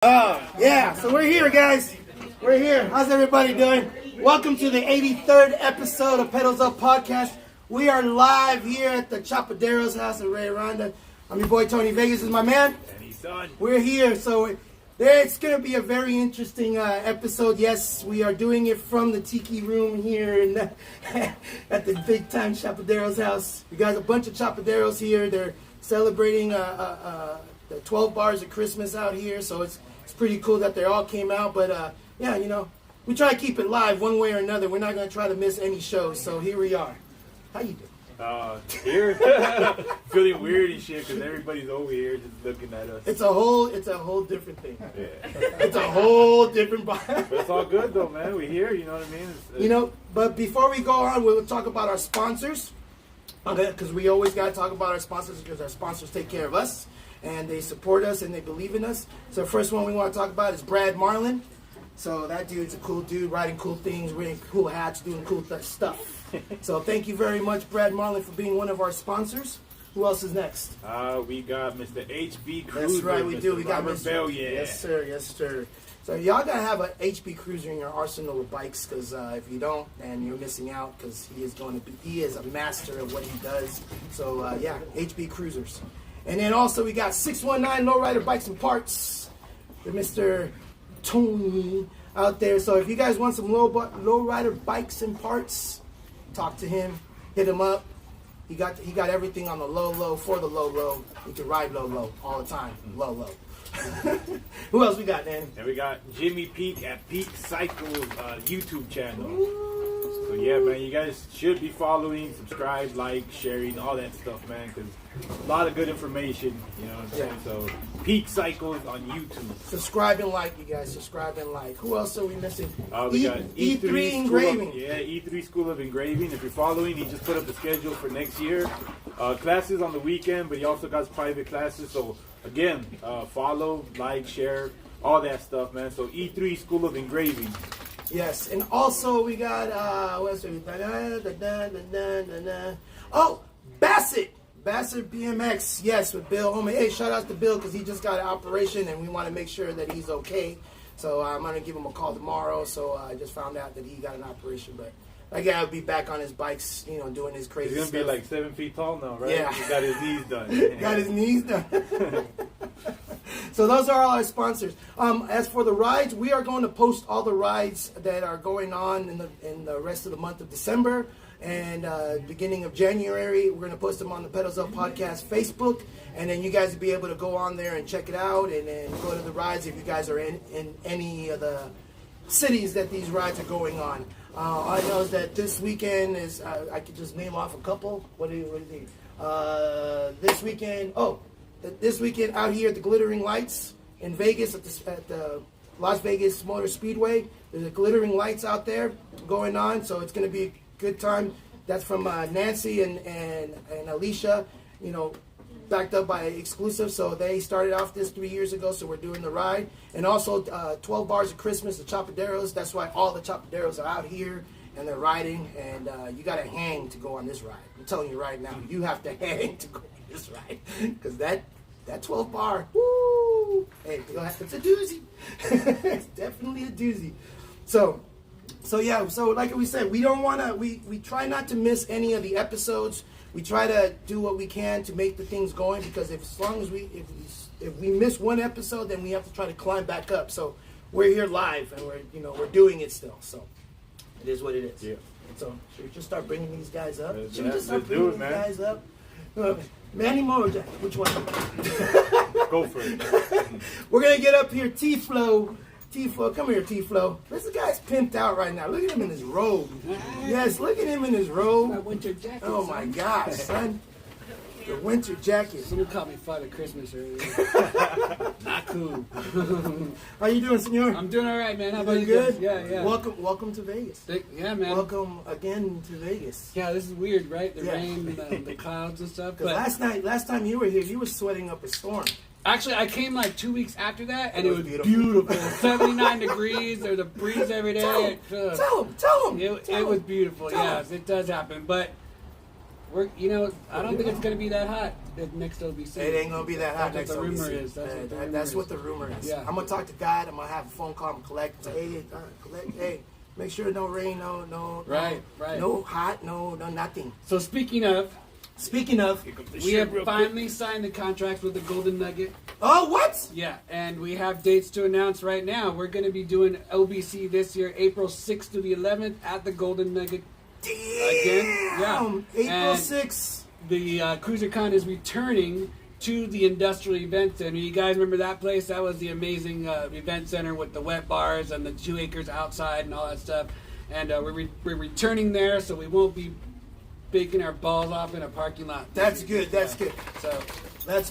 Yeah, so we're here, guys. We're here. How's everybody doing? Welcome to the 83rd episode of Pedals Up Podcast. We are live here at the Chopaderos house in Rhonda. I'm your boy Tony Vegas is my man. And his son. We're here, so it's going to be a very interesting episode. Yes, we are doing it from the Tiki Room here at the big time Chopaderos house. We got a bunch of Chopaderos here. They're celebrating the 12 bars of Christmas out here, so it's pretty cool that they all came out. But yeah, you know, we try to keep it live one way or another. We're not going to try to miss any shows, so here we are. How you doing? Here, feeling weird and shit because everybody's over here just looking at us. It's a whole different thing. Yeah. It's a whole different vibe. But it's all good though, man. We're here, you know what I mean? You know, but before we go on, we'll talk about our sponsors. Okay, because we always got to talk about our sponsors because our sponsors take care of us and they support us and they believe in us. So the first one we want to talk about is Brad Marlin. So that dude's a cool dude, writing cool things, wearing cool hats, doing cool stuff. So thank you very much, Brad Marlin, for being one of our sponsors. Who else is next? We got Mr. HB Cruiser. That's right, we do. We got Mr. Rebellion. Yes, sir. Yes, sir. So y'all gotta have a HB Cruiser in your arsenal of bikes, because if you don't, then you're missing out. Because he is a master of what he does. So yeah, HB Cruisers. And then also we got 619 Lowrider Bikes and Parts. The Mr. Tony out there. So if you guys want some lowrider bikes and parts, talk to him. Hit him up. He got everything on the low for the low. You can ride low all the time. Low. Who else we got, Danny? And we got Jimmy Peak at Peak Cycles YouTube channel. So yeah, man, you guys should be following, subscribe, like, sharing, all that stuff, man, because a lot of good information, you know what I'm saying? So Peak Cycles on YouTube. Subscribe and like, you guys. Subscribe and like. Who else are we missing? We got E3 Engraving. E3 School of Engraving. If you're following, he just put up the schedule for next year. Classes on the weekend, but he also got private classes. So again, follow, like, share, all that stuff, man. So E3 School of Engraving. Yes, and also we got oh, Bassett BMX. Yes, with Bill. Homie, hey, shout out to Bill because he just got an operation and we want to make sure that he's okay. So I'm gonna give him a call tomorrow. So I just found out that he got an operation, but that guy will be back on his bikes, you know, doing his crazy stuff. He's gonna stuff. be like 7 feet tall now, right? Yeah, he got his knees done. Got his knees done. So those are all our sponsors. As for the rides, we are going to post all the rides that are going on in the rest of the month of December and beginning of January. We're going to post them on the Pedals Up Podcast Facebook, and then you guys will be able to go on there and check it out, and then go to the rides if you guys are in any of the cities that these rides are going on. I know that this weekend is. I could just name off a couple. What do you think? This weekend. This weekend out here at the Glittering Lights in Vegas at the Las Vegas Motor Speedway. There's a Glittering Lights out there going on, so it's going to be a good time. That's from Nancy and Alicia, you know, backed up by Exclusive. So they started off this 3 years ago, so we're doing the ride. And also 12 Bars of Christmas, the Chopaderos. That's why all the Chopaderos are out here and they're riding. And you got to hang to go on this ride. I'm telling you right now, you have to hang to go on this ride, because that 12 bar, woo! Hey, it's a doozy. It's definitely a doozy. So yeah. So like we said, we don't want to. We try not to miss any of the episodes. We try to do what we can to make the things going, because if we miss one episode, then we have to try to climb back up. So we're here live and we're doing it still. So it is what it is. Yeah. So should we just start bringing these guys up? Should we just start bringing these guys up? Manny Mo or Jack? Which one? Go for it. We're going to get up here. T-Flo, come here, T-Flo. This guy's pimped out right now. Look at him in his robe. Yes, look at him in his robe. My winter jacket. Oh, my gosh, son. The winter jacket. Someone caught me Father Christmas earlier. Not cool. How you doing, senor? I'm doing all right, man. How about you good? guys? Yeah. Welcome to Vegas. Yeah, man. Welcome again to Vegas. Yeah, this is weird, right? The Yeah. rain, the clouds and stuff. But last time you were here, you were sweating up a storm. Actually, I came like 2 weeks after that, and It it was was beautiful. beautiful. 79 degrees. There's a breeze every day. Tell him. It was beautiful. Tell him. Yes, it does happen. But I don't think it's gonna be that hot next OBC. It ain't gonna be that hot That's next what the rumor OBC. is. That's what the rumor is. Yeah. I'm gonna talk to God. I'm gonna have a phone call and collect. Say, hey, make sure no rain, no, Right. no hot, no nothing. So speaking of, we have real finally signed the contracts with the Golden Nugget. Oh, what? Yeah, and we have dates to announce right now. We're going to be doing OBC this year, April 6th to the 11th at the Golden Nugget. Damn. Again, yeah. April And 6th. The CruiserCon is returning to the Industrial Event Center. You guys remember that place? That was the amazing event center with the wet bars and the 2 acres outside and all that stuff. And we're returning there, so we won't be baking our balls off in a parking lot. That's good. That's good. So that's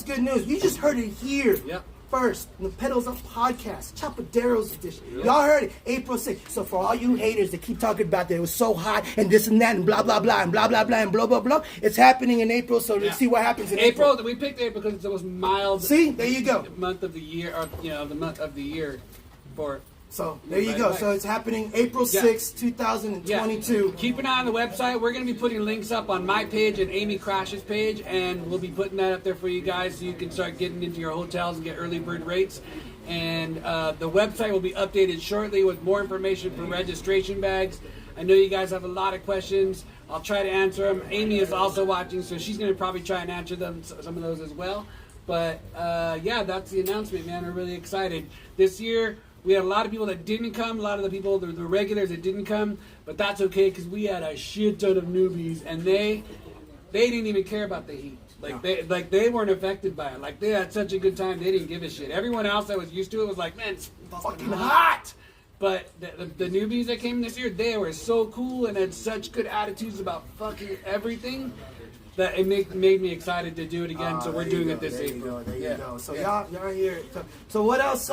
good news. You just heard it here. Yep. First, in the Pedals Up podcast, Chopaderos edition. Y'all heard it, April 6th. So for all you haters that keep talking about that it was so hot and this and that and blah, blah, blah, and blah, blah, blah, and blah, blah, blah, it's happening in April, so let's see what happens in April. We picked April because it's the most mild See, there you go. month of the year, or, the month of the year for... So there you go. So it's happening April 6th, 2022. Keep an eye on the website. We're going to be putting links up on my page and Amy Crash's page, and we'll be putting that up there for you guys so you can start getting into your hotels and get early bird rates. And the website will be updated shortly with more information for registration bags. I know you guys have a lot of questions. I'll try to answer them. Amy is also watching, so she's going to probably try and answer them, some of those as well. But that's the announcement, man. We're really excited. This year, we had a lot of people that didn't come, a lot of the people, the regulars that didn't come, but that's okay because we had a shit ton of newbies, and they didn't even care about the heat. They weren't affected by it. Like, they had such a good time, they didn't give a shit. Everyone else that was used to it was like, man, it's fucking hot. But the newbies that came this year, they were so cool and had such good attitudes about fucking everything that it made me excited to do it again. So we're doing it this April. There you go. So y'all are here. So what else?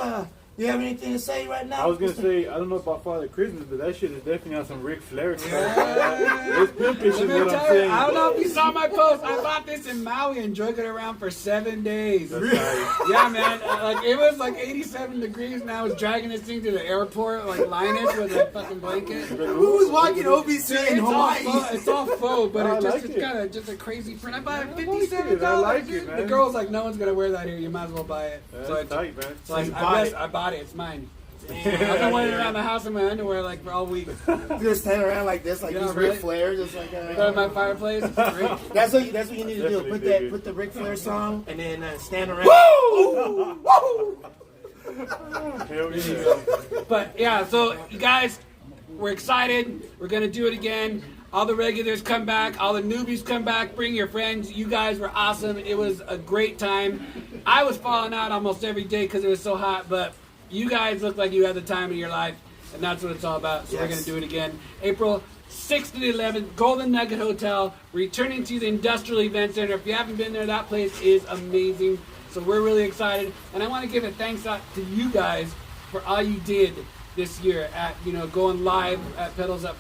You have anything to say right now? I was gonna say, I don't know about Father Christmas, but that shit is definitely on some Ric Flair stuff. It's pimpish is what I'm saying. I don't know if you saw my post. I bought this in Maui and drug it around for 7 days. That's right. Yeah, man. It was like 87 degrees, and I was dragging this thing to the airport, like Linus with a fucking blanket. Who was walking OBC in Hawaii? It's all faux, but it's kind of just a crazy print. I bought it $57. I like it, man. The girl's like, no one's gonna wear that here. You might as well buy it. That's tight, man. So I bought it. It's mine. I've been wearing it around the house in my underwear like for all week. Just stand around like this, like these Ric Flair, just like Put on my fireplace. It's great. That's what you need to do. Put the Ric Flair song and then stand around. Woo! Woo! Hell yeah. But yeah, so you guys, we're excited. We're gonna do it again. All the regulars come back. All the newbies come back. Bring your friends. You guys were awesome. It was a great time. I was falling out almost every day because it was so hot, but you guys look like you had the time of your life, and that's what it's all about. So we're going to do it again. April 6th to the 11th, Golden Nugget Hotel, returning to the Industrial Event Center. If you haven't been there, that place is amazing. So we're really excited. And I want to give a thanks out to you guys for all you did this year at, going live at Pedals Up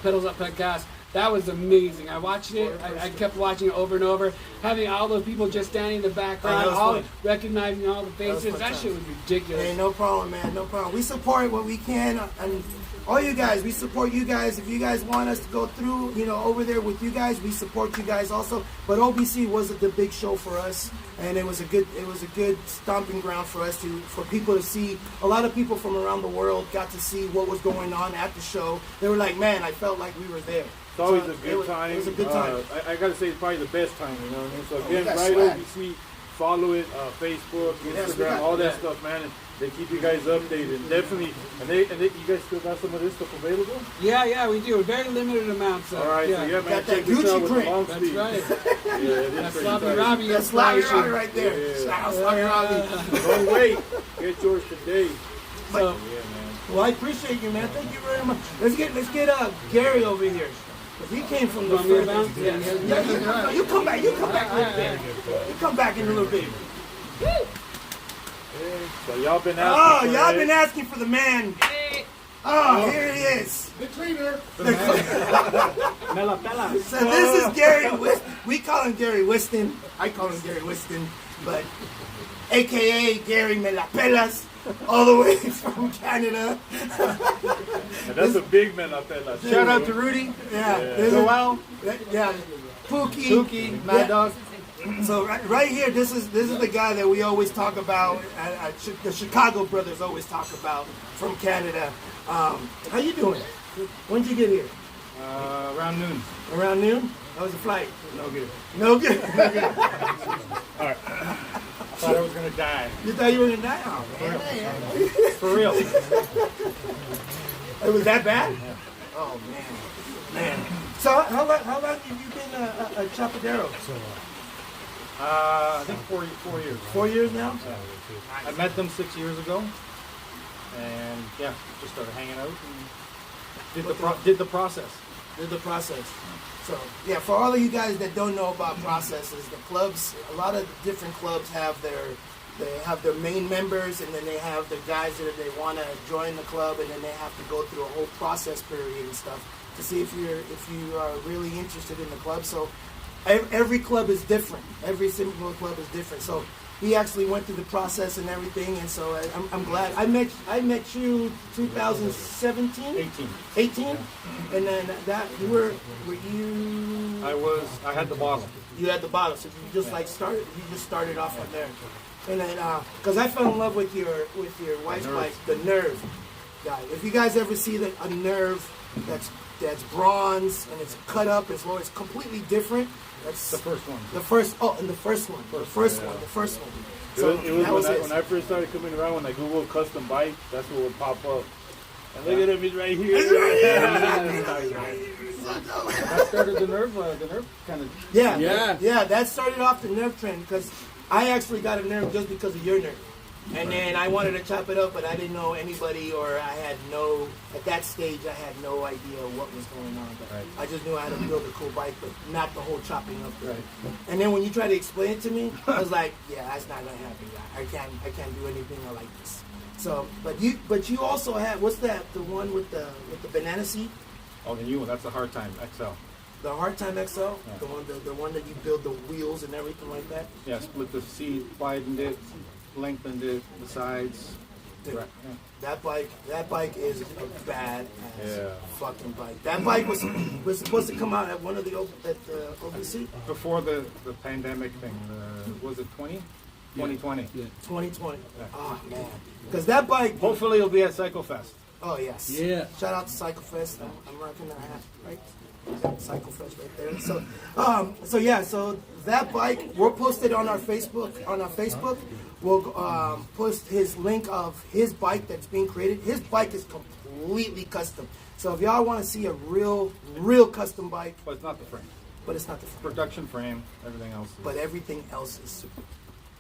Podcast. That was amazing. I watched it. I kept watching it over and over. Having all those people just standing in the background, recognizing all the faces. That shit was ridiculous. Hey, no problem, man. No problem. We support what we can. And all you guys, we support you guys. If you guys want us to go through, over there with you guys, we support you guys also. But OBC was the big show for us, and it was a good stomping ground for us for people to see. A lot of people from around the world got to see what was going on at the show. They were like, man, I felt like we were there. It's always a good time. It was a good time. I gotta say, it's probably the best time, you know what I mean? So again, got right swag. OBC, follow it, Facebook, Instagram, all that stuff, man. And they keep you guys updated, definitely. And you guys still got some of this stuff available? Yeah, we do. Very limited amounts. All right, so man, got check that this out Gucci with the print. long That's sleeve. right. Yeah, it is That's pretty Sloppy tight. Robbie. That's Sloppy inspiration. Robbie right there. Yeah. Shout out Sloppy Robbie. Don't wait, get yours today. So, Yeah, man. Well, I appreciate you, man. Thank you very much. Let's get Garry over here. He came from the furthest. Yeah, you come back. You come back a little bit. You come back in a little bit. So y'all been asking. Y'all been asking for the man. Oh, here he is. the cleaner. So this is Garry Weston. We call him Garry Weston. I call him Garry Weston, but aka Garry Me La Pelas, all the way from Canada. And that's a big man out there. Like, Shout out to Rudy. Yeah, Joel. yeah, Pookie, Mad Dog. So right here, this is the guy that we always talk about. The Chicago brothers always talk about from Canada. How you doing? When did you get here? around noon. Around noon? How was the flight? No good. No good. All right. I thought I was gonna die. You thought you were gonna die? Oh, man. For real. It was that bad? Yeah. Oh man. So how long have you been a Chopadero? I think 4 years. 4 years now? I met them 6 years ago, and yeah, just started hanging out and did the process. Did the process. So yeah, for all of you guys that don't know about processes, the clubs, a lot of different clubs have their main members, and then they have the guys that they want to join the club, and then they have to go through a whole process period and stuff to see if you are really interested in the club. So every club is different. Every single club is different. So he actually went through the process and everything, and so I'm glad. I met you 2017, 18, and then were you? I had the bottle. You had the bottle, so you just started off on there, and then because I fell in love with your wife's bike, the Nerf guy. If you guys ever see a Nerf that's bronze and it's cut up as well, it's completely different. That's the first one. The first one. So it was when I first started coming around, when I Googled custom bike, that's what would pop up. And look at him, he's right here. That started the Nerf kind of. Yeah. That started off the Nerf trend because I actually got a Nerf just because of your Nerf. And then I wanted to chop it up, but I didn't know anybody, or at that stage, I had no idea what was going on. But I just knew I had to build a cool bike, but not the whole chopping up. Right. And then when you tried to explain it to me, I was like, yeah, that's not going to happen. I can't do anything like this. So, but you also had, what's that? The one with the banana seat? Oh, the new one. That's the Hard Time XL. The Hard Time XL? Yeah. The one that you build the wheels and everything like that? Yeah, split the seat, widened it, lengthened it, the sides. Dude, Right. Yeah. That bike is a bad fucking bike. That bike was supposed to come out at one of the OBC Before the pandemic thing, was it 2020? Yeah. 2020. Yeah. Oh man, because that bike. Hopefully it'll be at Cyclefest. Oh yes. Yeah. Shout out to Cyclefest. I'm rocking that hat, right? Cyclefest right there. So that bike, we'll post it on our Facebook. We'll post his link of his bike that's being created. His bike is completely custom. So if y'all want to see a real custom bike, But it's not the frame. but it's not the frame. Production frame, everything else. But everything else is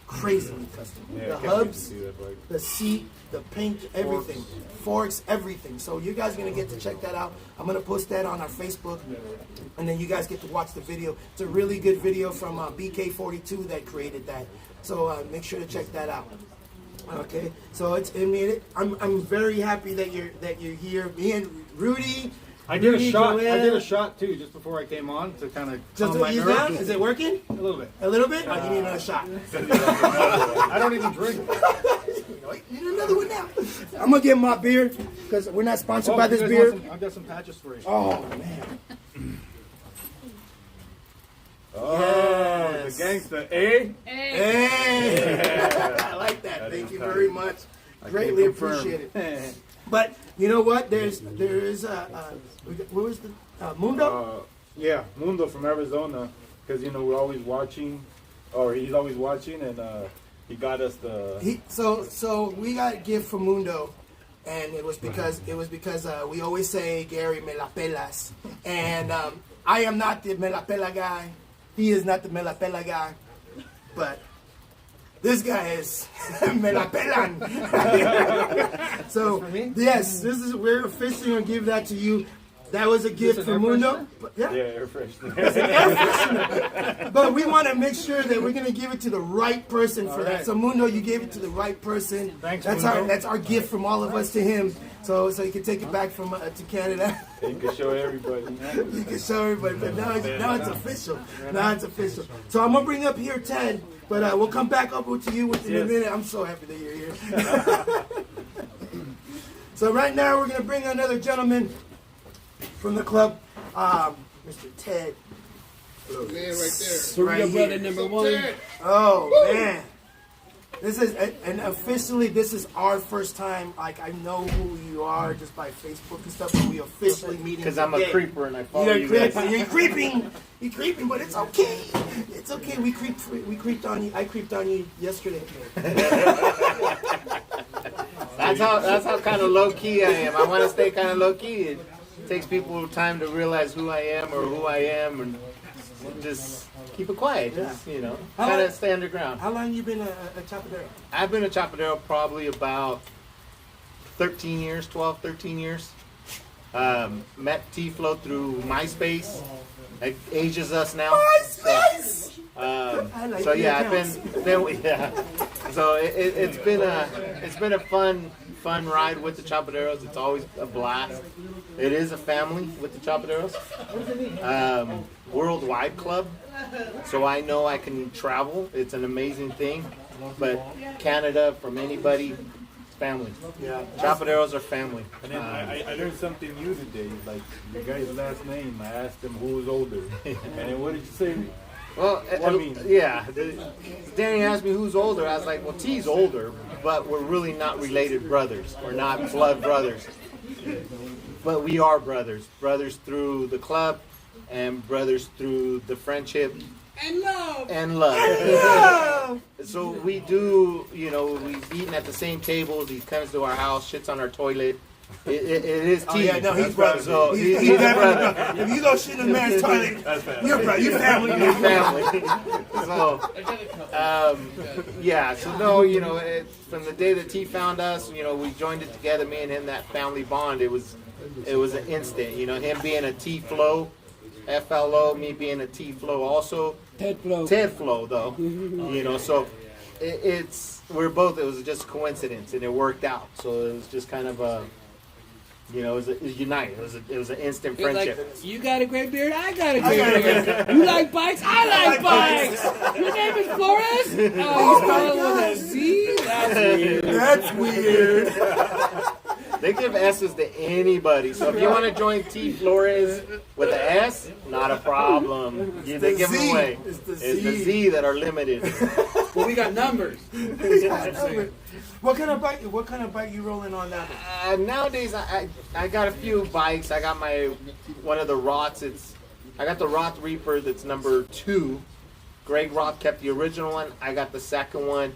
crazily custom. Yeah, The I can't wait to hubs, see that bike. the seat, the paint, everything. Forks, everything. So you guys are going to get to check that out. I'm going to post that on our Facebook. And then you guys get to watch the video. It's a really good video from BK42 that created that. So make sure to check that out. Okay. So I'm very happy that you're here. Me and Rudy. I did Rudy, a shot. Joanne. I did a shot too, just before I came on to kind of Just to ease down? Is it working? A little bit. A little bit? Oh, you need another shot. I don't even drink. You need another one now. I'm gonna get my beer because we're not sponsored by this you guys beer. want I've got some patches for you. Oh man. Oh, Yes. the gangster, eh? Hey, I like that. That Thank is you tight. very much. I Greatly can confirm. appreciate it. But you know what? There is what was the Mundo? Yeah, Mundo from Arizona, because we're always watching, or he's always watching, and he got us the. So we got a gift from Mundo, and it was because we always say Garry me la pelas, and I am not the me la pela guy. He is not the me la pela guy, but this guy is me la pelan. So yes, we're officially gonna give that to you. That was a gift from Mundo. Yeah, air freshener. It's an air freshener. But we want to make sure that we're going to give it to the right person for that. So Mundo, you gave it to the right person. Thanks, that's Mundo. That's our gift from all of us to him. So you can take it back from to Canada. You can show everybody. You can show everybody. But now it's official. Now it's official. So I'm going to bring up here Ted, but we'll come back up to you within a minute. I'm so happy that you're here. So right now we're going to bring another gentleman from the club, Mr. Ted Florez. Man, right there. Surreal brother number one. Oh man, this is and officially this is our first time. Like I know who you are just by Facebook and stuff, but we officially meeting because I'm a creeper and I follow You're you guys. creeping. You're creeping. You're creeping, but it's okay. It's okay. We creeped on you. I creeped on you yesterday. That's how kind of low key I am. I want to stay kind of low key. It takes people time to realize who I am or who I am, and just keep it quiet. Just, kind of stay underground. How long you been a Chopadero? I've been a Chopadero probably about 13 years, 12, 13 years. Met T-Flo through MySpace. It ages us now. MySpace! So yeah, I've been yeah. So it's been a fun ride with the Chopaderos. It's always a blast. It is a family with the Chopaderos. Worldwide club, so I know I can travel. It's an amazing thing. But Canada, from anybody, family. Yeah. Chopaderos are family. And then I learned something new today. Like your guy's last name. I asked him who was older, and then what did you say? Well, I mean, yeah. Danny asked me who's older. I was like, well, T's older, but we're really not related brothers. We're not blood brothers. But we are brothers. Brothers through the club and brothers through the friendship. And love. So we do, we've eaten at the same tables. He comes to our house, shits on our toilet. It is T. Oh, yeah, no, he's brother. So he's brother. If you go shit in a man's toilet, you're brother. You're family. Your family. So, yeah. So no, from the day that T found us, we joined it together. Me and him, that family bond. It was an instant. Him being a T-Flo, F-L-O, me being a T-Flo also. Ted Flo. Ted Flo, though. So it was just a coincidence, and it worked out. So it was just kind of a. It was unite. It was an instant friendship. Like, you got a great beard, I got a great beard. You like bikes, I like bikes. Your name is Florez? Oh, you spell it with a Z? That's weird. That's weird. They give S's to anybody. So if you want to join T Florez with an S, not a problem. They give them away. It's the the Z that are limited. Well, we got numbers. What kind of bike you rolling on now? Nowadays, I got a few bikes. I got one of the Roths. I got the Roth Reaper that's number 2. Greg Roth kept the original one. I got the second one.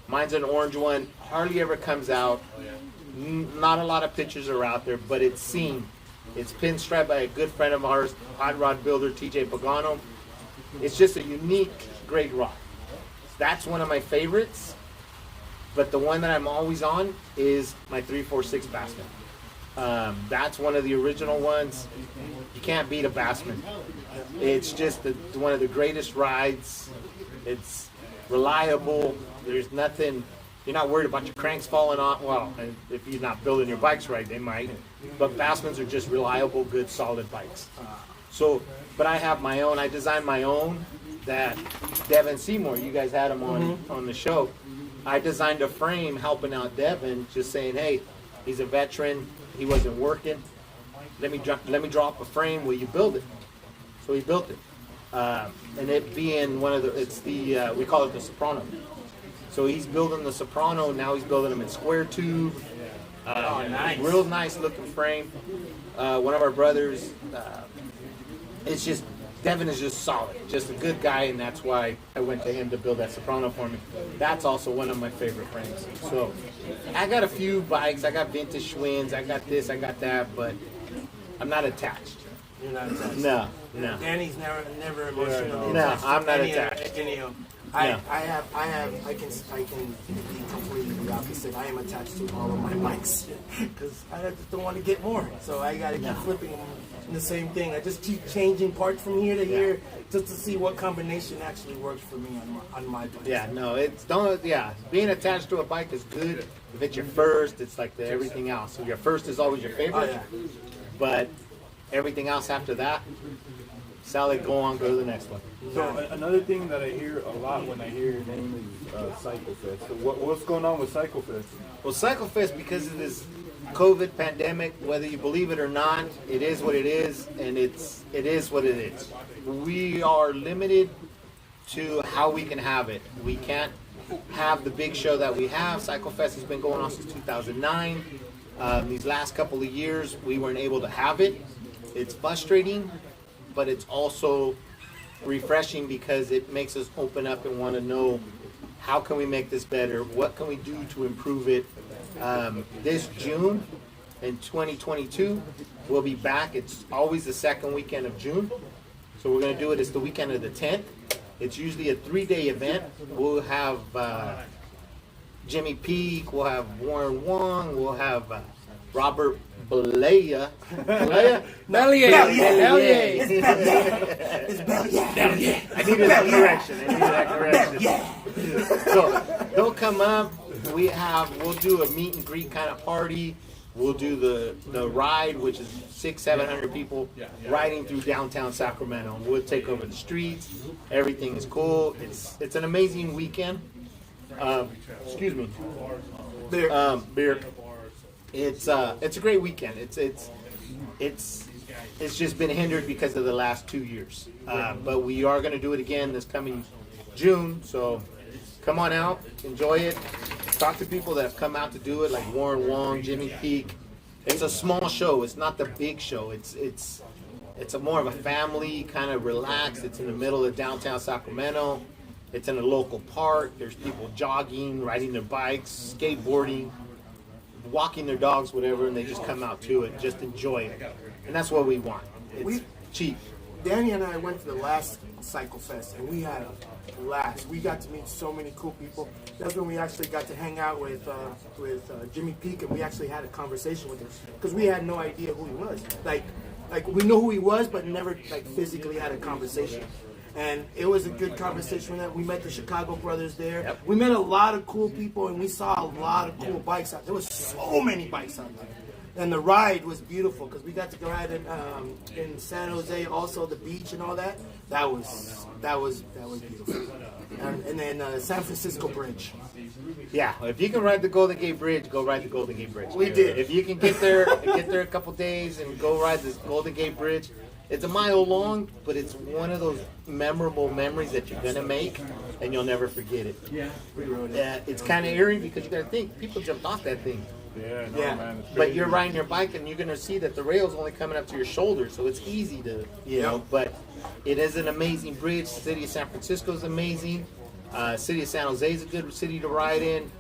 Mine's an orange one. Hardly ever comes out. Not a lot of pictures are out there, but it's seen. It's pinstriped by a good friend of ours, hot rod builder TJ Pagano. It's just a unique Greg Roth. That's one of my favorites. But the one that I'm always on is my 346 Bassman. That's one of the original ones. You can't beat a Bassman. It's just one of the greatest rides. It's reliable. There's nothing. You're not worried about your cranks falling off. Well, if you're not building your bikes right, they might. But Bassmans are just reliable, good, solid bikes. So, but I have my own. I designed my own. That Devin Seymour, you guys had him on the show. I designed a frame helping out Devin, just saying, hey, he's a veteran. He wasn't working. Let me drop a frame. Will you build it? So he built it. And it being we call it the Soprano. So he's building the Soprano. Now he's building them in square tube. Nice. Real nice looking frame. One of our brothers, Devin is just solid, just a good guy, and that's why I went to him to build that Soprano for me. That's also one of my favorite frames. So I got a few bikes. I got vintage Schwinn's. I got this. I got that, but I'm not attached. You're not attached. No. Danny's never emotional. No, I'm not attached. I can be completely the opposite. I am attached to all of my bikes because I just don't want to get more. So I got to keep flipping them. The same thing. I just keep changing parts from here to here just to see what combination actually works for me on my bike. Yeah, no, being attached to a bike is good. If it's your first, it's like everything else. So your first is always your favorite. Oh, yeah. But everything else after that, solid, go to the next one. So another thing that I hear a lot when I hear your name is Cyclefest. So what's going on with Cyclefest? Well, Cyclefest, because of this COVID pandemic, whether you believe it or not, it is what it is, and it is what it is. We are limited to how we can have it. We can't have the big show that we have. Cyclefest has been going on since 2009. These last couple of years, we weren't able to have it. It's frustrating, but it's also refreshing because it makes us open up and want to know how can we make this better? What can we do to improve it? This June in 2022, we'll be back. It's always the second weekend of June. So we're going to do it. It's the weekend of the 10th. It's usually a 3-day event. We'll have Jimmy Peak. We'll have Warren Wong. We'll have Robert Belaya. Bellier. I needed that correction. So they'll come up. We'll do a meet and greet kind of party. We'll do the ride, which is 600-700 people riding through downtown Sacramento. We'll take over the streets. Everything is cool. It's an amazing weekend. Excuse me. Beer. It's a great weekend. It's just been hindered because of the last 2 years. But we are going to do it again this coming June. So come on out, enjoy it. Talk to people that have come out to do it, like Warren Wong, Jimmy Peak. It's a small show. It's not the big show. It's a more of a family kind of relaxed. It's in the middle of downtown Sacramento. It's in a local park. There's people jogging, riding their bikes, skateboarding, walking their dogs, whatever, and they just come out to it, just enjoy it. And that's what we want. It's cheap. Danny and I went to the last Cyclefest, and we had a blast. We got to meet so many cool people. That's when we actually got to hang out with Jimmy Peak, and we actually had a conversation with him because we had no idea who he was. Like we know who he was, but never physically had a conversation. And it was a good conversation. We met the Chicago brothers there. Yep. We met a lot of cool people, and we saw a lot of cool bikes out there. There was so many bikes out there. And the ride was beautiful because we got to go ride in San Jose, also the beach and all that. That was beautiful. And then San Francisco Bridge. Yeah, if you can ride the Golden Gate Bridge, go ride the Golden Gate Bridge. We did. If you can get there a couple days and go ride this Golden Gate Bridge, it's a mile long, but it's one of those memorable memories that you're gonna make, and you'll never forget it. Yeah, we rode it. It's kind of eerie because you gotta think people jumped off that thing. Yeah, no, Yeah. man. It's But crazy. you're riding your bike and you're going to see that the rail's only coming up to your shoulder, so it's easy to, but it is an amazing bridge. The city of San Francisco is amazing. City of San Jose is a good city to ride in.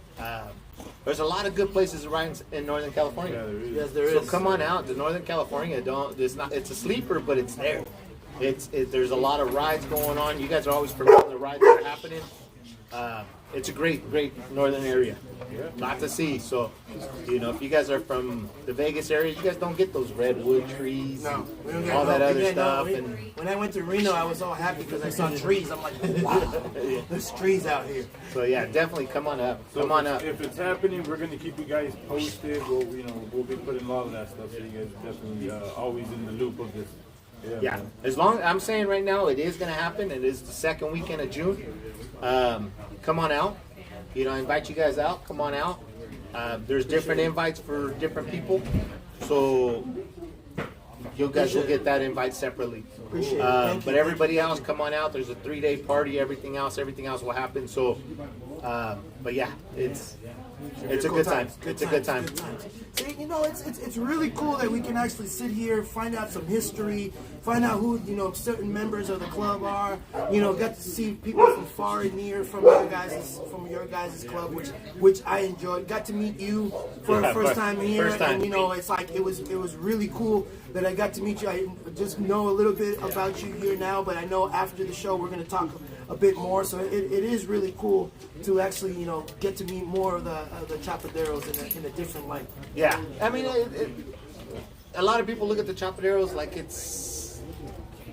There's a lot of good places to ride in Northern California. Yeah, there is. Yes, there So is. come on out to Northern California. It's a sleeper, but it's there. There's a lot of rides going on. You guys are always promoting the rides that are happening. It's a great northern area. Lot to see. So, if you guys are from the Vegas area, you guys don't get those redwood trees No, we don't and get all that no, other we get stuff. no. And When I went to Reno, I was all happy because I saw trees. I'm like, wow, there's trees out here. so yeah, definitely come on up. Come on up. If it's happening, we're gonna keep you guys posted. We'll be putting a lot of that stuff, so you guys definitely always in the loop of this. Yeah, man. as long I'm saying right now, it is going to happen. It is the second weekend of June. Come on out. I invite you guys out. Come on out. There's different invites for different people, so you guys will get that invite separately. Appreciate it. Thank you. But everybody else, come on out. There's a 3-day party. Everything else will happen. So, but yeah, it's a good time. It's a good time. See, it's really cool that we can actually sit here, find out some history, find out who certain members of the club are. Got to see people from far and near from your guys' club, which I enjoyed. Got to meet you for the first time here, First time. and it's like it was really cool that I got to meet you. I just know a little bit about you here now, but I know after the show we're going to talk a bit more. So it is really cool to actually, you know, get to meet more of the Chopaderos in a different light. Yeah, I mean, a lot of people look at the Chopaderos like it's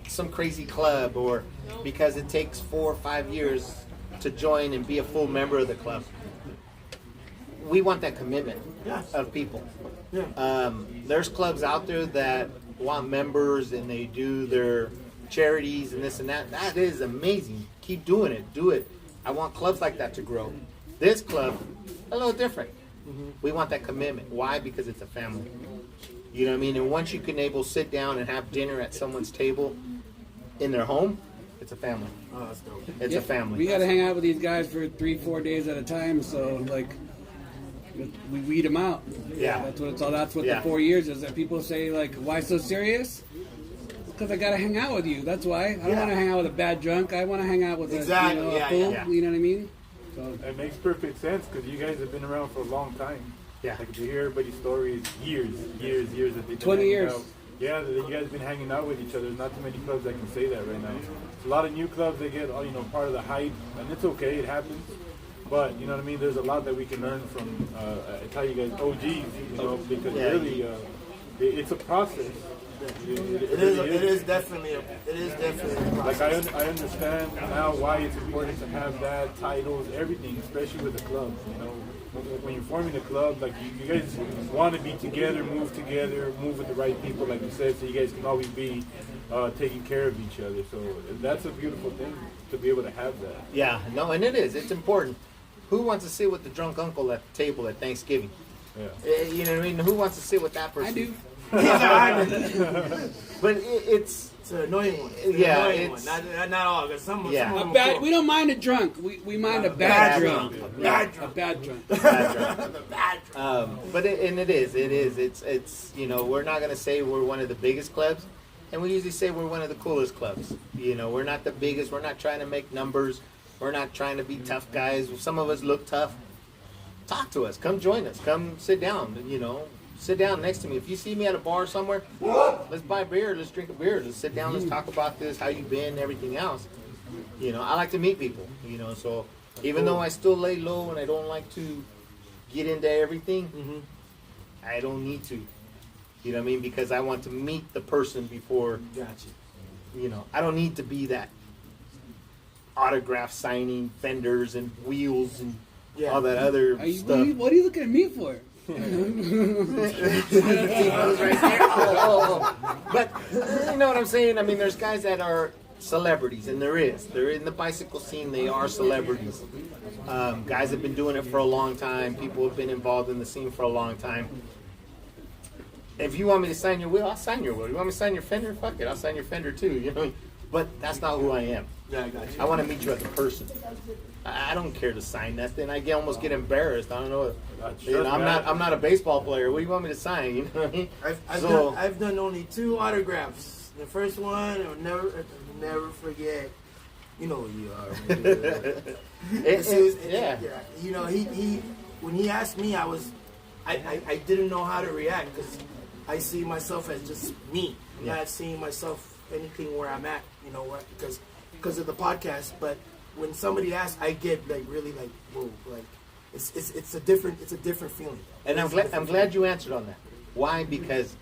some crazy club, or because it takes 4 or 5 years to join and be a full member of the club. We want that commitment of people. Yeah. There's clubs out there that want members and they do their charities and this and that. That is amazing. Keep doing it. Do it. I want clubs like that to grow. This club, a little different. We want that commitment. Why? Because it's a family. You know what I mean? And once you can sit down and have dinner at someone's table in their home, it's a family. Oh, that's dope. It's a family. We got to hang out with these guys for 3-4 days at a time. So like, we weed them out. Yeah. That's what it's all. That's what Yeah. the 4 years is. That people say like, why so serious? Because I got to hang out with you. That's why. I don't want to hang out with a bad drunk. I want to hang out with Exactly. a, you know, Yeah, a fool. yeah. You know what I mean? So It makes perfect sense because you guys have been around for a long time. Yeah. Like if you hear everybody's stories, years that they've been 20 hanging years. out. Yeah, that you guys have been hanging out with each other. There's not too many clubs that can say that right now. There's a lot of new clubs that get, you know, part of the hype, and it's okay, it happens. But you know what I mean. There's a lot that we can learn from. I tell you guys, OGs, you know, because really, it's a process. It is definitely a process. Like I understand now why it's important to have that, titles, everything, especially with the club. You know, when you're forming a club, like you guys want to be together, move with the right people, like you said, so you guys can always be taking care of each other. So that's a beautiful thing to be able to have that. Yeah, no, and it is. It's important. Who wants to sit with the drunk uncle at the table at Thanksgiving? Yeah. You know what I mean? Who wants to sit with that person? I do. But it's It's an annoying one. Yeah, Annoying it's- one. Not all. Because some Yeah. of A them bad. are We don't mind a drunk. We mind a Bad bad drunk. drunk. Bad A drunk. bad drunk. bad drunk. Bad drunk. But it is. It's you know, we're not gonna say we're one of the biggest clubs, and we usually say we're one of the coolest clubs. You know, we're not the biggest. We're not trying to make numbers. We're not trying to be tough guys. Some of us look tough. Talk to us. Come join us. Come sit down. You know, sit down next to me. If you see me at a bar somewhere, let's buy beer. Let's drink a beer. Let's sit down. Let's talk about this. How you been? Everything else. You know, I like to meet people. You know, so even though I still lay low and I don't like to get into everything, I don't need to. You know what I mean? Because I want to meet the person before. Gotcha. You know, I don't need to be that autograph signing vendors and wheels and all that other Are you, stuff. what are you looking at me for? But you know what I'm saying? I mean, there's guys that are celebrities, and they're in the bicycle scene. They are celebrities. Guys have been doing it for a long time. People have been involved in the scene for a long time. If you want me to sign your wheel, I'll sign your wheel. You want me to sign your fender? Fuck it, I'll sign your fender too. You know, but that's not who I am. Yeah, I got you. I want to meet you as a person. I don't care to sign that. Then I almost get embarrassed. I don't know. You know, I'm not a baseball player. What do you want me to sign? You know what I mean? I've done only 2 autographs. The first one, I'll never forget. You know who you are. Yeah. You know, he when he asked me, I didn't know how to react because I see myself as just me, not seeing myself anything where I'm at. You know what? Because of the podcast. But when somebody asks, I get like really like whoa, like it's a different feeling. And I'm glad you answered on that. Why? Because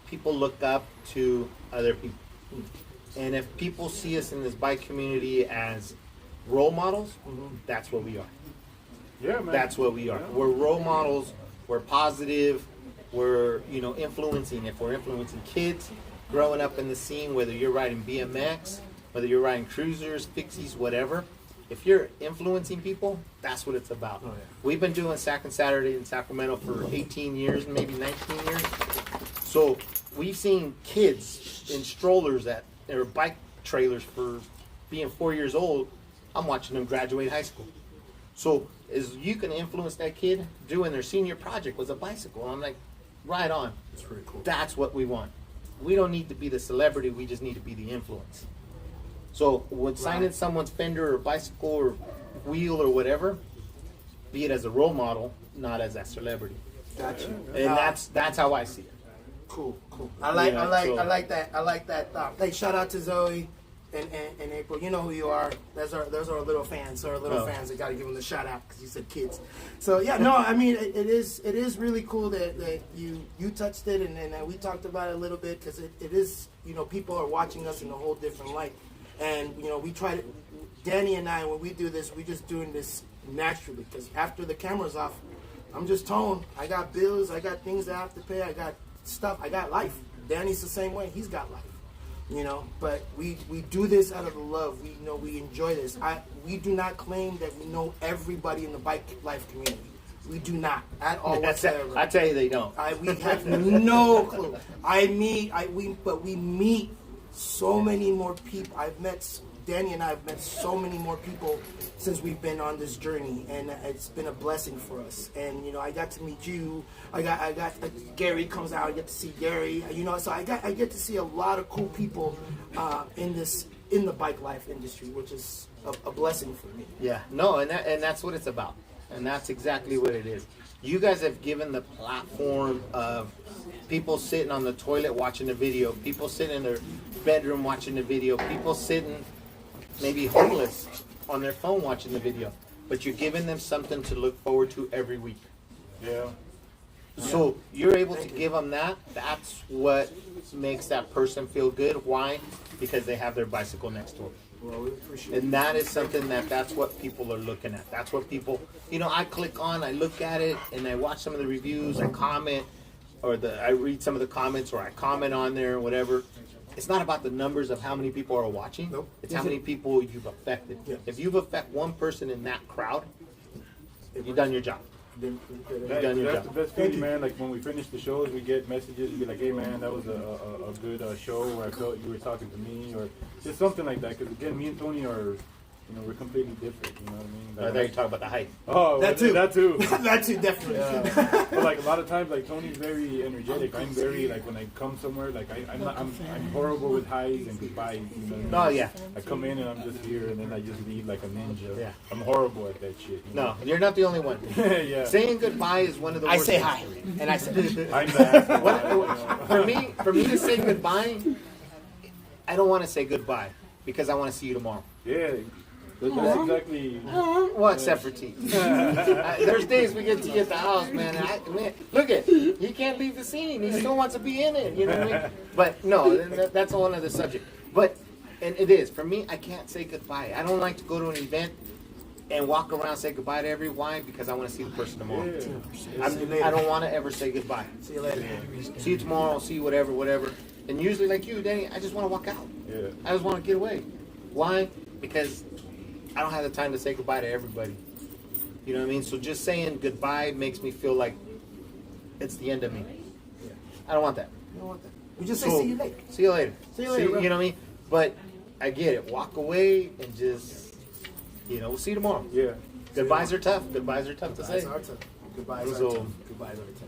people look up to other people. And if people see us in this bike community as role models, that's what we are. Yeah, man. That's what we are. We're role models. We're positive. We're, you know, influencing. If we're influencing kids growing up in the scene, whether you're riding BMX, whether you're riding cruisers, fixies, whatever, if you're influencing people, that's what it's about. Oh, yeah. We've been doing Sac and Saturday in Sacramento for 18 years, maybe 19 years. So we've seen kids in strollers or bike trailers for being 4 years old. I'm watching them graduate high school. So as you can influence that kid doing their senior project was a bicycle. I'm like, right on. It's pretty cool. That's what we want. We don't need to be the celebrity. We just need to be the influence. So when signing someone's fender or bicycle or wheel or whatever, be it as a role model, not as a celebrity. Gotcha. And that's how I see it. Cool. I like Yeah, that. so- I like that thought. Hey, shout out to Zoe. in April. You know who you are. Those are little fans. Our little fans. I got to give them the shout out because you said kids. So yeah, no, I mean it is really cool that you touched it and we talked about it a little bit because it is, you know, people are watching us in a whole different light, and you know we try to. Danny and I, when we do this, we just doing this naturally because after the camera's off, I'm just tone. I got bills. I got things I have to pay. I got stuff. I got life. Danny's the same way. He's got life. You know, but we do this out of the love. We know we enjoy this. We do not claim that we know everybody in the bike life community. We do not at all whatsoever. I tell you, they don't. We have no clue. We meet so many more people. Danny and I have met so many more people since we've been on this journey, and it's been a blessing for us. And you know, I got to meet you. I got Garry comes out. I get to see Garry. You know, so I get to see a lot of cool people in the bike life industry, which is a blessing for me. Yeah, no, and that's what it's about, and that's exactly what it is. You guys have given the platform of people sitting on the toilet watching the video, people sitting in their bedroom watching the video, people sitting maybe homeless on their phone watching the video, but you're giving them something to look forward to every week. Yeah. So you're able to give them that. That's what makes that person feel good. Why? Because they have their bicycle next door. Well, we appreciate it. And that is something that's what people are looking at. That's what people, you know, I click on, I look at it, and I watch some of the reviews, I comment, or I read some of the comments, or I comment on there, or whatever. It's not about the numbers of how many people are watching. Nope. It's how many people you've affected. Yeah. If you've affected one person in that crowd, you've done your job. That's the best feeling, man. Like when we finish the shows, we get messages. We be like, "Hey, man, that was a good show where I felt you were talking to me," or just something like that. Because again, me and Tony are, you know, we're completely different. You know what I mean? Like, I thought you talk about the height. Oh, That too. That too. That too, definitely. Yeah. But like a lot of times, like Tony's very energetic. I'm very like when I come somewhere, like I'm horrible with highs and goodbyes. You know what I mean? Oh yeah. I come in and I'm just here, and then I just leave like a ninja. Yeah. I'm horrible at that shit. You know? No, you're not the only one. Yeah. Saying goodbye is one of the I worst say things. hi, and I say I'm the For me to say goodbye, I don't want to say goodbye because I want to see you tomorrow. Yeah. That's exactly. Well, except for T. There's days we get T at the house, man. Man, look at, he can't leave the scene. He still wants to be in it. You know what I mean? But no, that's a whole other subject. But and it is for me. I can't say goodbye. I don't like to go to an event and walk around and say goodbye to everyone because I want to see the person tomorrow. Yeah. I don't want to ever say goodbye. see you later. See you tomorrow. See you whatever. And usually, like you, Danny, I just want to walk out. Yeah. I just want to get away. Why? Because I don't have the time to say goodbye to everybody. You know what I mean? So just saying goodbye makes me feel like it's the end of me. I don't want that. You don't want that. We just say So, see you later. See you later. See you later, bro. You know what I mean? But I get it. Walk away and just, you know, we'll see you tomorrow. Yeah. Goodbyes are tough. Goodbyes are tough to Goodbyes say. are tough. Goodbyes are So- tough. Goodbyes are tough.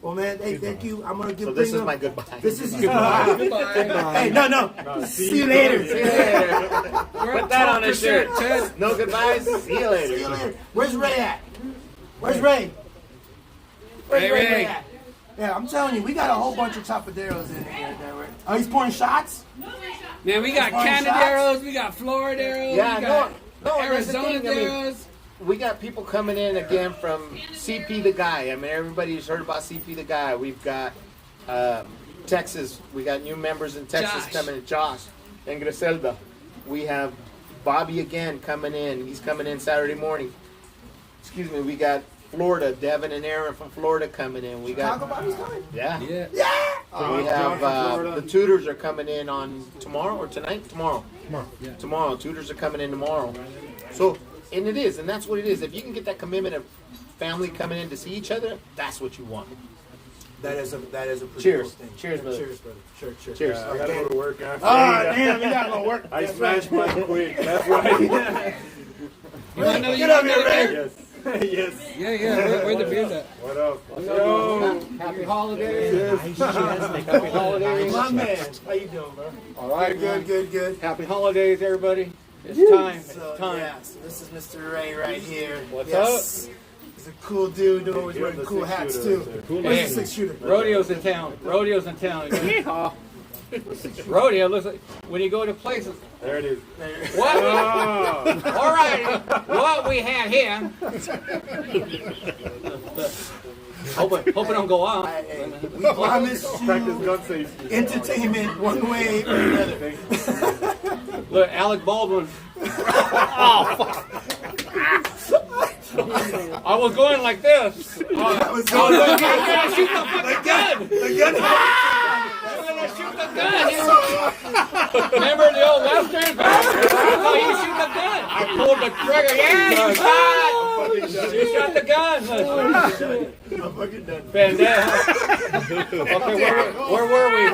Well, man, hey, thank you. I'm gonna give. So this bring is my up- goodbye. This is goodbye. Goodbye. Hey, no. See you later. See you later. Put that on a shirt. Ted. No goodbyes. See you later. See you later. Where's Ray at? Where's Ray? Where's Hey, Ray Ray. at? Yeah, I'm telling you, we got a whole bunch of Chopaderos in here. Oh, he's pouring shots? Man, we got Pouring Canaderos, we got Florideros, Yeah, we got that's the thing. I mean, Arizonaderos. we got people coming in again from CP the Guy. I mean, everybody's heard about CP the Guy. We've got Texas. We got new members in Texas Josh. coming in. Josh and Griselda. We have Bobby again coming in. He's coming in Saturday morning. Excuse me. We got Florida. Devin and Aaron from Florida coming in. We Chicago got Bobby's coming? yeah. Yeah. Yeah! We have Florida. the Tutors are coming in on tomorrow or tonight? Tomorrow. Yeah. Tomorrow. Tutors are coming in tomorrow. So, and it is, and that's what it is. If you can get that commitment of family coming in to see each other, that's what you want. That is a pretty Cheers. cool thing. Cheers, brother. Cheers, brother. Cheers. Cheers. I gotta go to work after. Ah, damn, you gotta go work. I That's smashed right. mine quick. That's why. You want another, Get up here, Ray. Yes. Yes. Yeah, where the beer's at? What up? Yo. Happy holidays. Happy holidays. My man. How you doing, bro? All right, Good. Happy holidays, everybody. It's time. So, It's time. yeah, so this is Mr. Ray right here. What's up? He's a cool dude, always wearing the cool six hats shooter too. right there. Cool Where's man. the 6 shooter? Rodeos in town. Rodeos in town. Yeehaw. Rodeo looks like when you go to places. There it is. What? Oh. All right, what we have here. Hope it don't go off. We promise Practice you gun safety. entertainment one way or another. Look, Alec Baldwin. I was going like this. That was I'm going gonna shoot the fucking gun. I'm gonna shoot the gun. Remember the old western? That's how you shoot the gun. I pulled the trigger. Yeah, you shot. You shot the gun. I'm fucking done. Okay, where were we?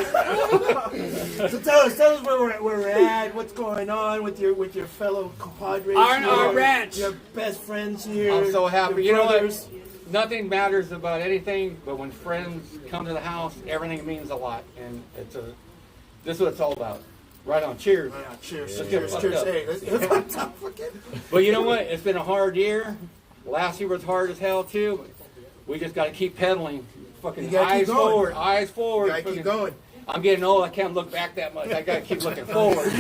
So tell us where we're at, what's going on with your fellow compadres, Our ranch. your best friends here. I'm so happy. your You know brothers. what? Nothing matters about anything, but when friends come to the house, everything means a lot, and this is what it's all about. Right on. Cheers. Yeah, cheers, Let's get cheers, fucked cheers. up. Hey, let's fucking. But you know what? It's been a hard year. Last year was hard as hell too. We just got to keep pedaling. You Fucking gotta keep eyes going. forward, eyes forward. You gotta keep Fucking- going. I'm getting old. I can't look back that much. I gotta keep looking forward.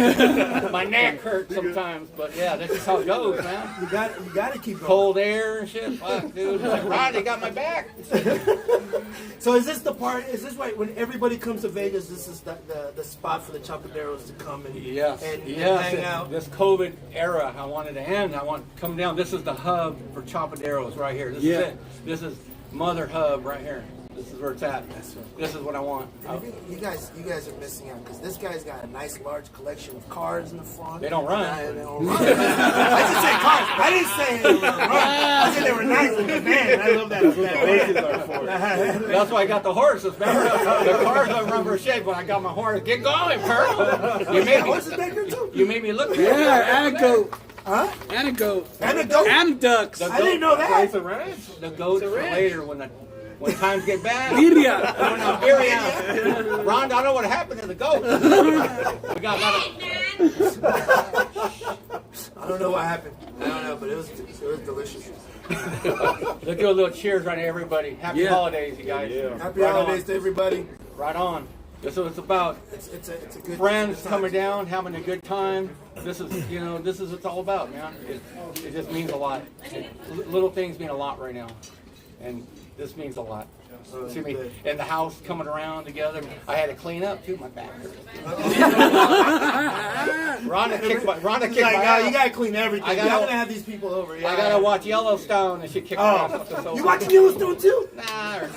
My neck hurts sometimes, but yeah, this is how it goes, man. You got to keep going. Cold air and shit. Fuck, dude. It's like, Rhonda got my back. So is this the part? Is this right when everybody comes to Vegas? This is the spot for the Chopaderos to come and Yes, and yes. hang out. This COVID era, I wanted to end. I want to come down. This is the hub for Chopaderos right here. This is it. This is Mother Hub right here. This is where it's at. This is what I want. You guys are missing out because this guy's got a nice large collection of cars in the front. They don't run. They don't run. I just said cars. I didn't say they were run. I said they were nice. Man, I love that. That's why I got the horses. Remember, the cars are rubber shaped. When I got my horse, get going, Pearl. You made me. Horses back here too. You made me look. Yeah, and a goat. Huh? And a goat. And a goat. And ducks. I didn't know that. Place a ranch. The goats for later when times get bad. Birria. Rhonda, I know what happened to the goat. We got a lot of. I don't know what happened. I don't know, but it was delicious. Let's do a little cheers right to everybody. Happy holidays, you guys. Yeah. Happy Right holidays on. to everybody. Right on. This is what it's about. It's a good Friends it's a good coming time. down, having a good time. This is what it's all about, man. It just means a lot. Little things mean a lot right now, and this means a lot. To me, and the house coming around together. I had to clean up too. My back hurts. Rhonda kicked my Like, ass. you gotta clean everything. I gotta- Y'all gonna have these people over. Yeah. I gotta watch Yellowstone, and she kicked my ass off the sofa. You watching Yellowstone too? Nah.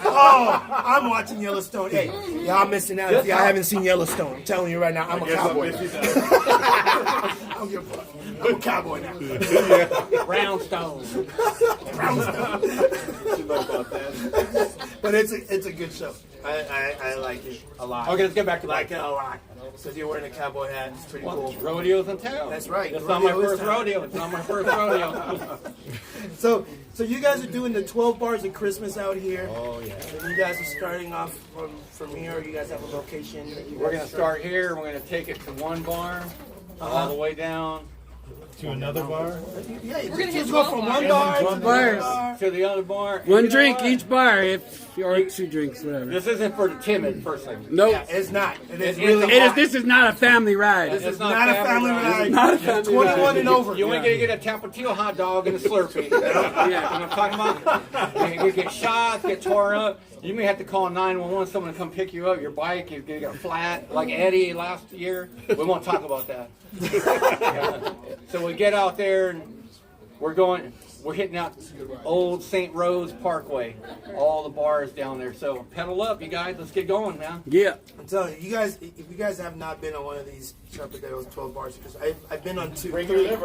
Oh, I'm watching Yellowstone. Hey, y'all missing out if y'all haven't seen Yellowstone. I'm telling you right now, I'm a cowboy. I don't give a fuck. I'm a cowboy now. Brownstone. But it's a good show. I like it a lot. Okay, let's get back to Like it a lot. So you're wearing a cowboy hat. It's pretty cool. Rodeos in town. That's right. It's not my Rodeo is first town. rodeo. It's not my first rodeo. So you guys are doing the 12 bars of Christmas out here. Oh yeah. And you guys are starting off from here. You guys have a location. that you We're guys gonna start here. We're gonna take it to one bar, all the way down To another bar. Yeah, you just go from one bar to the other bars. bar. to the other bar. And One you know drink what? each bar, or 2 drinks, whatever. This isn't for the timid, first thing. Nope. Yeah, it's not. It is It really It is. not. This is not a family ride. This It's is not a family ride. Not a family 21 and over. You ain't gonna get a Tapatio hot dog and a Slurpee. You know what I'm talking about? You get shot, get tore up. You may have to call 911, someone to come pick you up. Your bike is gonna get flat, like Eddie last year. We won't talk about that. Yeah. So we get out there and we're hitting out Old St. Rose Parkway. All the bars down there. So pedal up, you guys. Let's get going, man. Yeah. I'm telling you, if you guys have not been on one of these Chopaderos 12 bars, because I've been on 2, 3, Yeah.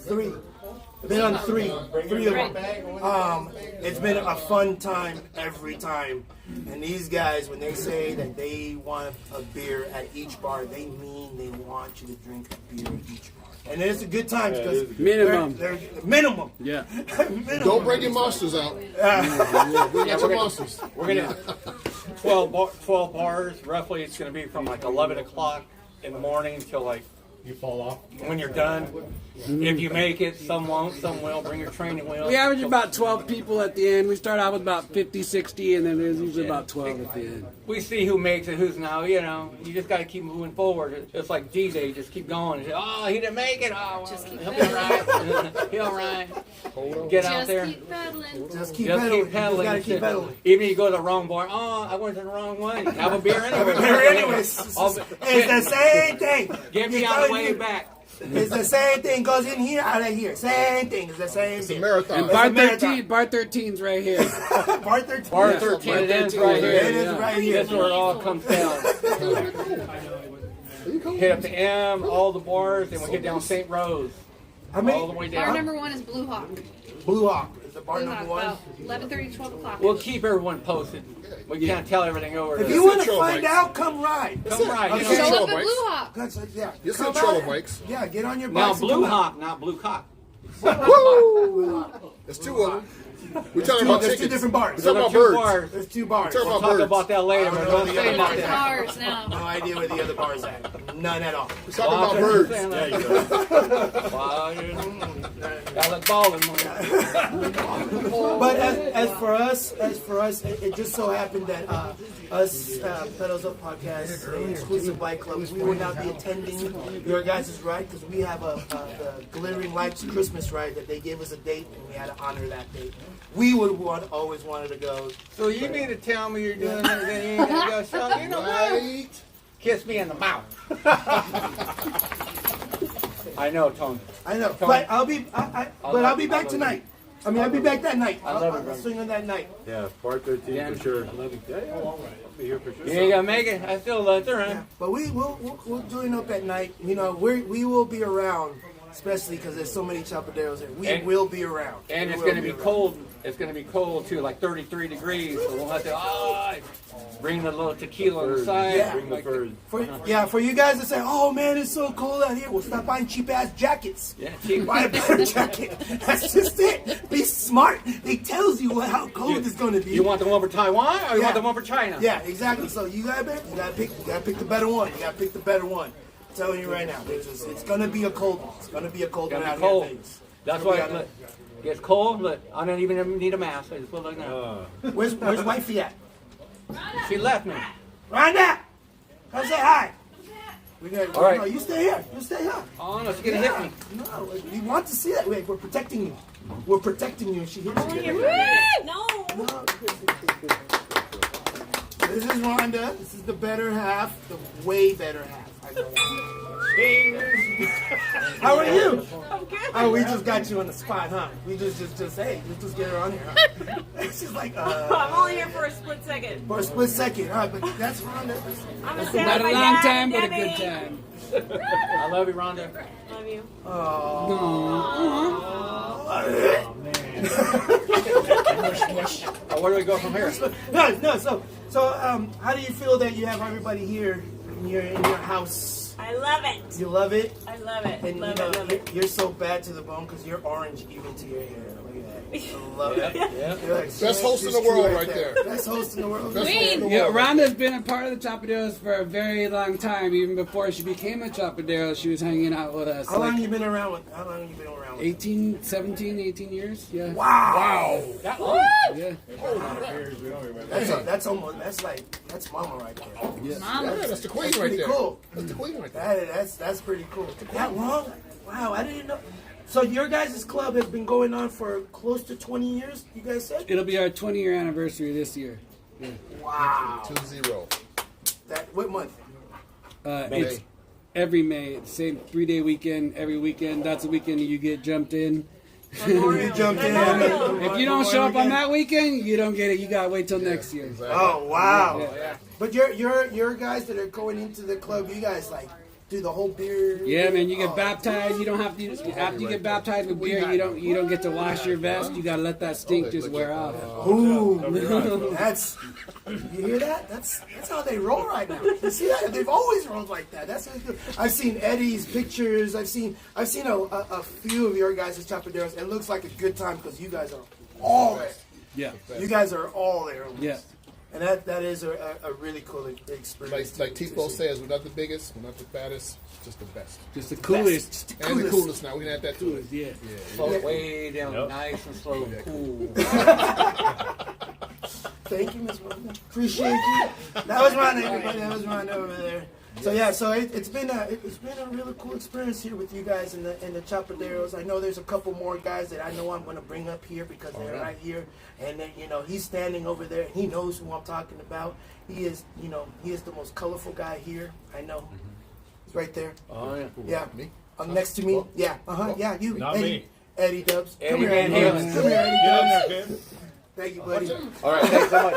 3. I've been on 3 of them. It's been a fun time every time. And these guys, when they say that they want a beer at each bar, they mean they want you to drink a beer at each bar. And it's a good time because Minimum. they're minimum. Yeah. Minimum. Don't bring your monsters out. We got some monsters. We're gonna 12 bars. Roughly, it's gonna be from like 11 o'clock in the morning till like You fall off. when you're done. If you make it, some won't, some will. Bring your training wheels. We average about 12 people at the end. We start out with about 50, 60, and then there's usually about 12 at the end. We see who makes it, who's now. You know, you just got to keep moving forward. It's like G-Day, just keep going. Oh, he didn't make it. Oh, well, Just keep he'll be all right. He'll all right. Get out Just there. keep pedaling. Just keep Just pedaling. keep pedaling. You gotta keep pedaling. Even if you go to the wrong bar, oh, I went to the wrong one. Have a beer anyway. Anyways, it's the same thing. Get me You're on the telling way you, back. It's the same thing. Goes in here, out of here. Same thing. It's the same It's a thing. marathon. And It's bar a marathon. 13, bar 13's right here. Bar 13. Bar Yeah. 13, Bar it ends 13, right here. It is right here. That's where it all comes down. Hit up the M, all the bars, and we get down St. Rose. How All the many? way Bar down. number 1 is Blue Hawk. Blue Hawk is the bar Blue Hawk, number 1. about 11:30 to 12 o'clock. We'll keep everyone posted. We can't tell everything over If the you want to Trail find bikes. out, come ride. Come right. Okay. You Show know, Show Trail up at bikes. Blue Hawk. Yeah. You said Come trail out. bikes. Yeah, get on your now bikes. and Blue come out. Hawk, not Blue Cock. Woo! There's two of them. We're talking about There's two chickens. different bars. We're talking about Two birds. bars. There's 2 bars. Talking We'll about talk birds. about that later, but don't say There's nothing. cars now. No idea where the other bar's at. None at all. We're talking about birds. There you go. Y'all look balling, man. But as for us, it just so happened that us Pedals Up Podcast, the exclusive bike club, we will not be attending your guys' ride because we have a Glittering Lights Christmas ride that they gave us a date and we had to honor that date. We would always wanted to go. So you mean to tell me you're doing everything you ain't gonna go show? You know what? Right. Kiss me in the mouth. I know, Tony. I know, but I'll be back tonight. I mean, I'll be back that night. love it, I'll brother. swing on that night. Yeah, bar 13 Yeah. for sure. Yeah, I'll be here for sure. You ain't gonna make it. I still love it, right? But we'll join up at night. You know, we will be around, especially because there's so many Chopaderos here. We And- will be around. And We it's will gonna be around. cold. It's gonna be cold too, like 33 degrees. So we'll have to bring the little tequila on the side. Yeah. Bring the furs. For you guys to say, oh man, it's so cold out here. Well, stop buying cheap ass jackets. Yeah, cheap. Buy a better jacket. That's just it. Be smart. It tells you how cold it's going to be. You want the one for Taiwan or you Yeah. want the one for China? Yeah, exactly. So you gotta pick the better one. You gotta pick the better one. I'm telling you right now, it's gonna be a cold one. It's gonna be a cold It's one gonna out be here. cold. in Vegas. That's It's gonna why be out it gets cold. Look, I don't even need a mask. I just put it like that. there. Where's wifey at? She left me. Rhonda, come say hi. We got. All right. No, you stay here. You stay here. Oh no, she's gonna hit me. No, we want to see that. Wait, we're protecting you. We're protecting you. If she hits you. No. This is Rhonda. This is the better half, the way better half. I know that. How are you? I'm good. Oh, we just got you on the spot, huh? We just hey, let's just get her on here. Huh? She's like, I'm only here for a split second. for a split second. All right, but that's Rhonda. I'm a Not a long time, but a good time. I love you, Rhonda. Love you. Where do we go from here? No. So, how do you feel that you have everybody here in your house? I love it. You love it, I love it. and Love you it. know Love it. you're so bad to the bone because you're orange even to your hair. Look at that. I love it. Yeah. You're like, Best host in the world right there. Best host in the world. Best host in the Yeah, world. Rhonda's been a part of the Chopaderos for a very long time. Even before she became a Chopadero, she was hanging out with us. How long Like you been around with? 18, 17, 18 years? Yeah. Wow. That long? Yeah. That's almost that's mama right there. Yes. Yeah, that's the queen That's right pretty there. cool. That's the queen right there. That's pretty cool. That long? Wow, I didn't know. So your guys' club has been going on for close to 20 years, you guys said? It'll be our 20-year anniversary this year. Wow. 2-0. What month? It's every May. Same 3-day weekend, every weekend. That's the weekend you get jumped in. You jumped in. If you don't show up on that weekend, you don't get it. You gotta wait till next year. Oh wow! Yeah. But your guys that are going into the club, you guys like do the whole beer. Yeah, man, you get baptized. You don't have to. After you get baptized with beer, you don't get to wash your vest. You gotta let that stink just wear off. Ooh, that's you hear that? That's how they roll right now. You see that? They've always rolled like that. That's what they do. I've seen Eddie's pictures. I've seen a few of your guys' Chopaderos. It looks like a good time because you guys are all there. Yeah, You guys are all there. yeah. And that is a really cool experience. Like T-Flo says, we're not the biggest, we're not the fattest, just the best. Just the coolest. And the coolest now. We can add that to it. Yeah. Float way down, nice and slow, cool. Thank you, Miss Rhonda. Appreciate you. That was Rhonda, everybody. That was Rhonda over there. So yeah, so it's been a really cool experience here with you guys in the Chopaderos. I know there's a couple more guys that I know I'm going to bring up here because they're right here, and then he's standing over there and he knows who I'm talking about. He is the most colorful guy here. I know. He's right there. Oh yeah. Yeah. Me? Next to me. Yeah. Yeah. You. Not Eddie. me. Eddie Dubs. Eddie Come here, Van Eddie Halen. Dubs. Come here, Eddie Get Dubs. in there, kid. Thank you, buddy. All right, thanks so much.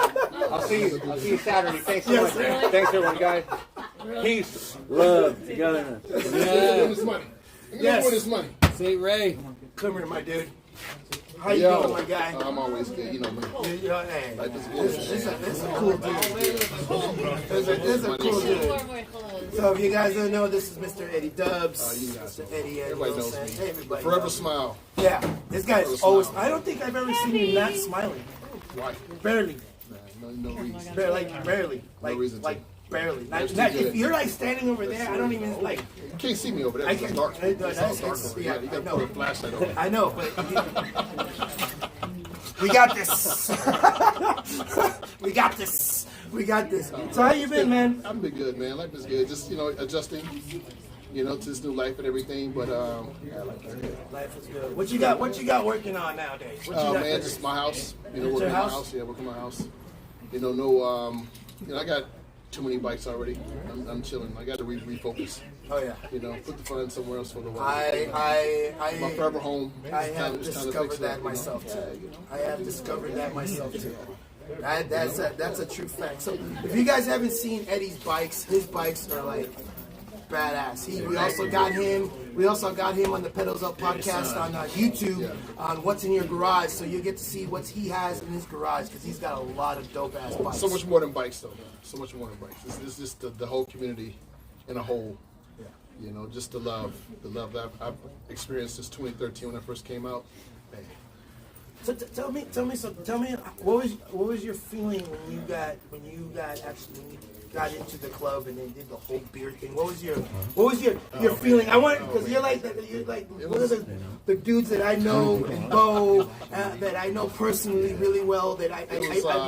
I'll see you Saturday. Thanks so much. Thanks everyone, guys. Peace, love, together. Let me win this money. Let me win this money. St. Ray. Come here, my dude. How you doing, my guy? I'm always good, you know me. Hey, Life is good. this is a cool dude. This is a cool dude. So if you guys don't know, this is Mr. Eddie Dubs. You guys Mr. Eddie. Everybody knows me. Hey, everybody Forever knows. smile. Yeah, this guy's Forever always. smile. I don't think I've ever seen you not smiling. Why? Barely. No reason. Barely. reason to. Like barely. That's Not, too if good. you're like standing over there, I don't even like. You can't see me over there. I It's can- dark. I- It's all I- dark. it's- over yeah, there. You I got to know. put a flashlight over. I know, but we got this. We got this. We got this. So how you been, man? I've been good, man. Life is good. Just adjusting, to this new life and everything. But yeah, life is good. Life is good. What you got? What you got working on nowadays? What you got Man, cooking? just my house. Your Working on my house? house. Yeah, working on my house. I got too many bikes already. I'm chilling. I got to refocus. Oh yeah. Put the fun somewhere else for the while. My forever home. I It's have time to discovered fix that it, myself Yeah, too. I have discovered that myself too. That's a true fact. So if you guys haven't seen Eddie's bikes, his bikes are like badass. We also got him on the Pedals Up podcast on YouTube on What's in Your Garage. So you'll get to see what he has in his garage because he's got a lot of dope ass bikes. So much more than bikes, though. So much more than bikes. It's just the whole community in a whole. Just the love that I've experienced since 2013 when I first came out. Man. So tell me, what was your feeling when you got into the club and then did the whole beer thing? What was your feeling? I want because you're like one of the dudes that I know and Bo that I know personally really well that I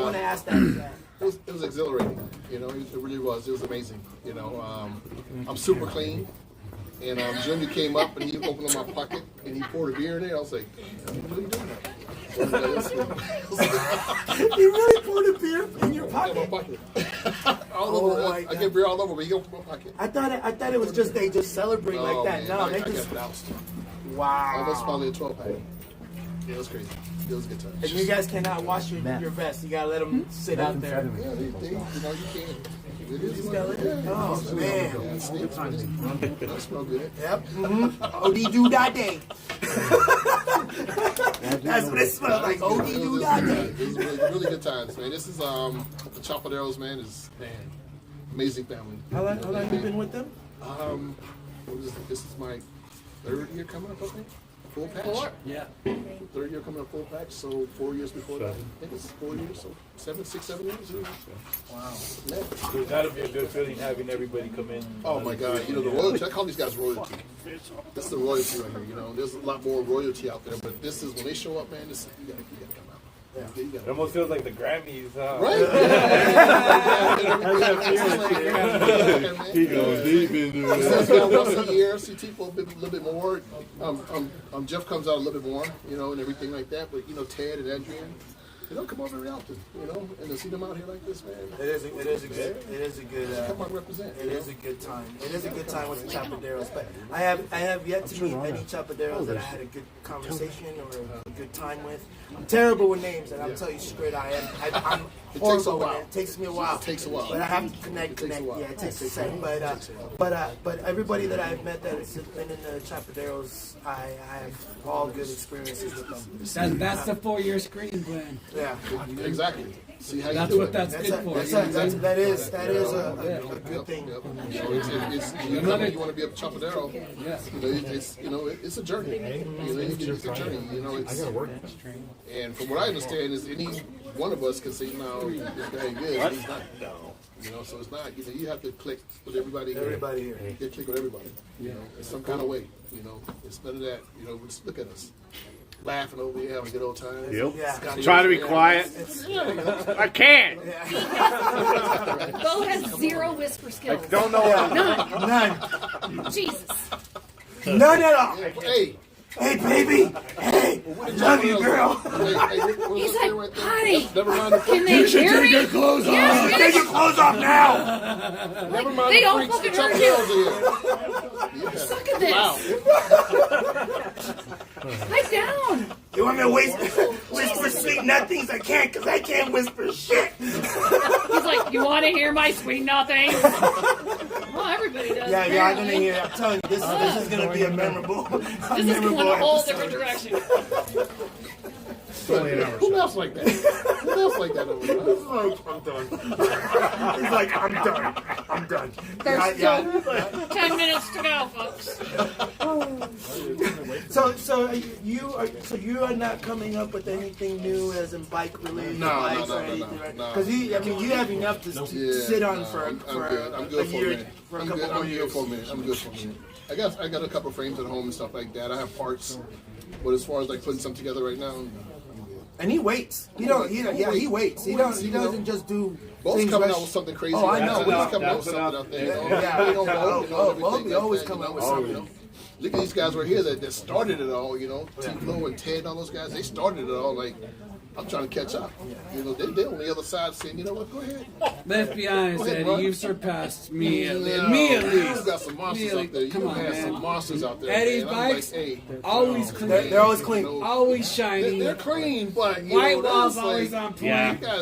want to ask that. It was exhilarating. It really was. It was amazing. I'm super clean. And Junior came up and he opened up my pocket and he poured a beer in it. I was like, what are you doing that? You really poured a beer in your In pocket? my pocket. All over. my I God. get beer all over, but he opened my pocket. I thought it was just they just celebrate like that. Man, No, I they got just doused. wow. Almost probably a 12 pack. Yeah, it was crazy. It was a good time. And you guys cannot wash your vest. You gotta let them sit out there. Yeah, you can't. It is You gotta let it- Oh man. Yeah, it stinks, but it smells good. Yep. OD do that day. That's what it smells like. OD do that day. It was really good times, man. This is the Chopaderos, man. Amazing family. How long you been with them? This is my third year coming up, I think. Full patch. Yeah. Third year coming up full patch, so 4 years before that. I think it's 4 years, so 7 years. Wow. Yeah. That'll be a good feeling having everybody come in. Oh my God! The royalty. I call these guys royalty. This is the royalty right here. There's a lot more royalty out there, but this is when they show up, man. You gotta come out. Yeah. You It gotta. almost feels like the Grammys. Right? He goes deep into it. Once a year, CT for a little bit more. Jeff comes out a little bit more, and everything like that. But Ted and Adrian, they don't come out very often, and to see them out here like this, man. It is a good. Come on, represent. It is a good time. It is a good time with the Chopaderos. But I have yet to meet any Chopaderos that I had a good conversation or a good time with. I'm terrible with names, and I'll tell you straight, I'm It takes a horrible with while. it. It takes me a while. It takes a while. But I have to connect. a while. Yeah, it takes a second. But everybody that I've met that has been in the Chopaderos, I have all good experiences with them. That's the 4-year screening plan. Yeah. Exactly. See how That's you do what it. that's good for. That is a good thing. Yep. You know, you come and you want to be a Chopadero. Yes. You know, it's a journey. You know, it's a journey. You know, it's. And from what I understand, is any one of us can say, "No, this guy ain't good." He's not. You know, so it's not. You know, you have to click with everybody. Everybody here. You click with everybody. You know, in some kind of way. You know, it's none of that. You know, just look at us. Laughing over here, having a good old time. Yep. Yeah. Try to be quiet. I can't. Bo has zero whisper skills. Don't know what None. Jesus. None at all. Hey, Hey, baby. Hey, I love you, girl. He's like, honey, Never mind the can they hear me? clothes Yes, Take your clothes off now. Never mind They the don't freaks. fucking The hurt you. Chopaderos are here. Suck at this. Pipe down. You want me to whisper sweet nothings? I can't, because I can't whisper shit. He's like, you want to hear my sweet nothing? Well, everybody does. Yeah, I'm going to hear it. I'm telling you, this is going to be a memorable, This is going a whole different direction. Who else like that? Who else like that over there? I'm done. He's like, I'm done. I'm done. There's still 10 minutes to go, folks. So you are not coming up with anything new as in bike related bikes or anything, right? no. Because you have enough to sit on for I'm good a for a year, minute. for a I'm couple good. more I'm years. good for a minute. I'm good for a minute. I got a couple frames at home and stuff like that. I have parts, but as far as like putting something together right now, I'm good. And he waits. He waits. He doesn't just do. Bo's things coming rush. out with something crazy. Oh, I right know. now. He's coming out with something out there. Bo always come out with something. Look at these guys right here that started it all. You know, T-Flo and Ted and all those guys. They started it all. Like, I'm trying to catch up. You know, they're on the other side saying, you know what, go ahead. Let's be honest, ahead, Eddie. bro. You've surpassed me at No, least. You've got some monsters out there. Come You on, have man. some monsters out there. Eddie's man. I'm bikes, like, hey, always clean. They're always clean. Always shiny. They're clean, but you White know, walls that's always like, on point.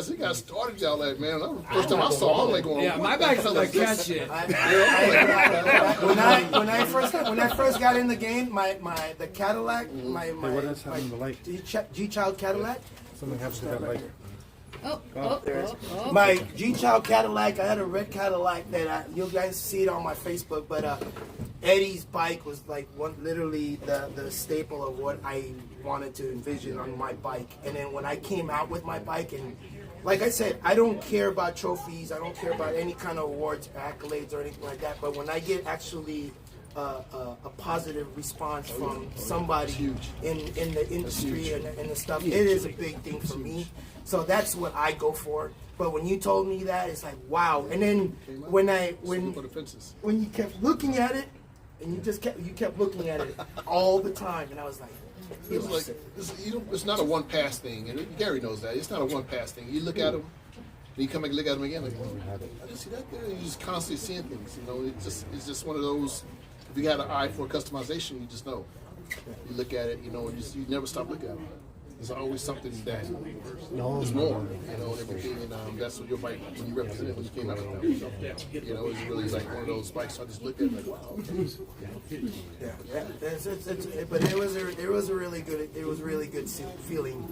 You guys started y'all that, man. That was the first time I saw them, I'm like going, Yeah, my what the bike's hell like is this? cat shit. When I first got in the game, the Cadillac, my Gchild Cadillac. Something happens to that light. My Gchild Cadillac, I had a red Cadillac that you guys see it on my Facebook, but Eddie's bike was like literally the staple of what I wanted to envision on my bike. And then when I came out with my bike, and like I said, I don't care about trophies, I don't care about any kind of awards, accolades, or anything like that. But when I get actually a positive response from somebody in the industry and the stuff, it is a big thing for me. So that's what I go for. But when you told me that, it's like wow. And then when you kept looking at it, and you kept looking at it all the time, and I was like, it's not a one pass thing, and Garry knows that. It's not a one pass thing. You look at them, and you come back and look at them again, like, oh, I didn't see that there. And you just constantly seeing things. You know, it's just one of those. If you got an eye for customization, you just know. You look at it, you know, and you never stop looking at it. There's always something that is more, you know, and everything, and that's what your bike, when you represent it, when you came out with it. You know, it's really like one of those bikes, so I just looked at it like, wow. But it was a really good feeling.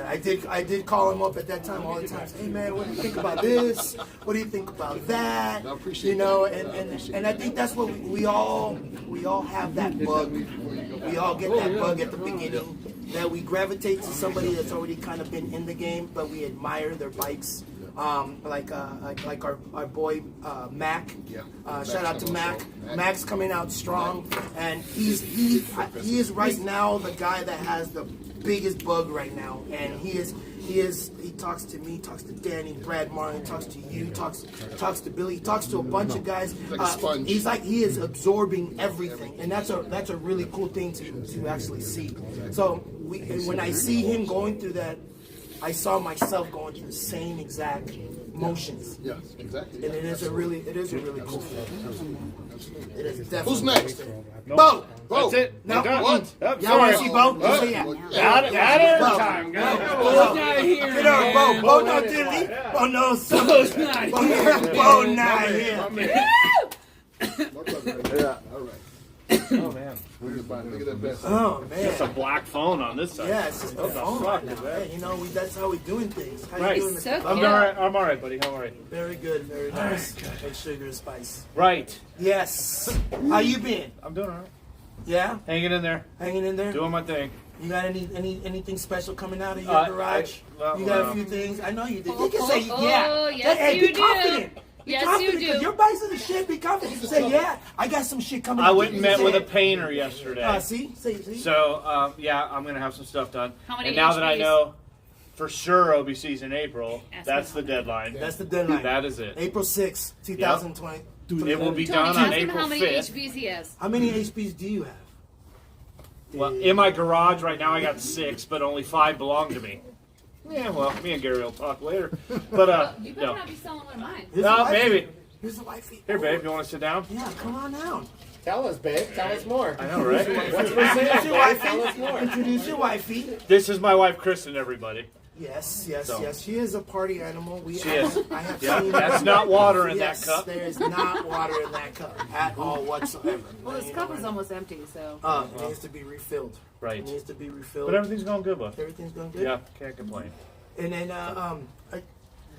I did call him up at that time all the time. Say, hey man, what do you think about this? What do you think about that? I appreciate you know, and I think that's what we all have that bug. We all get that bug at the beginning, that we gravitate to somebody that's already kind of been in the game, but we admire their bikes. Like our boy Mac. Shout out to Mac. Mac's coming out strong, and he is right now the guy that has the biggest bug right now, and he talks to me, talks to Danny, Brad Martin, talks to you, talks to Billy, talks to a bunch of guys. Like a sponge. He is absorbing everything, and that's a really cool thing to actually see. So when I see him going through that, I saw myself going through the same exact motions. Yeah, exactly. And it is a really cool feeling. It is definitely. Who's next? Bo! That's it. No. What? Y'all want to see Bo? Huh? Say yeah. Out of time, guys. Bo's not here, Get on, man. Bo. Bo no dilly. Bo no son. Bo's not here. Bo not here. My brother. Yeah, all right. Oh man, Look at that best. Oh it's a man. black phone on this side. Yeah, it's just a What the phone fuck right is now. that? Hey, you know, that's how we doing things. How Right. you doing, So Mr. I'm cute. all right. I'm all right, buddy. How are you? Very good, very nice. And sugar and spice. Right. Yes. How you been? I'm doing all right. Yeah, Hanging in there, hanging in there. doing my thing. You got anything special coming out of your garage? well, You got a well. few things. I know you did. Oh, You can say oh, yeah. oh, yes, hey, you be do. confident. Be Yes, confident, you 'cause do. Your bikes are the shit. Be confident. Say yeah. I got some shit coming. I out. went and You met say with a it. painter yesterday. See. So yeah, I'm gonna have some stuff done. How many and now that I HPs? know for sure OBC's in April, Ask that's me. the deadline. That's the deadline. That is it. April 6th, 2020. It will be Tony, done on ask him April how many 5th. HPs he has. How many HPs do you have? Well, in my garage right now I got 6, but only 5 belong to me. Yeah, well, me and Gary will talk later. But You better no. not be selling one of mine. Here's the No, wifey. maybe. Here's the wifey. Here, babe, you want to sit down? Yeah, come on down. Tell us, babe. Tell us more. I know, right? Introduce your wifey. Tell us more. Introduce your wifey. This is my wife, Kristen. Everybody. Yes. So. She is a party animal. She is. I have Yeah, seen that's not water in yes, that cup. There is not water in that cup at all whatsoever. Well, this cup is almost empty, so. It needs to be refilled. Right. It needs to be refilled. But everything's going good, bud. Everything's going good. Yeah, can't complain. And then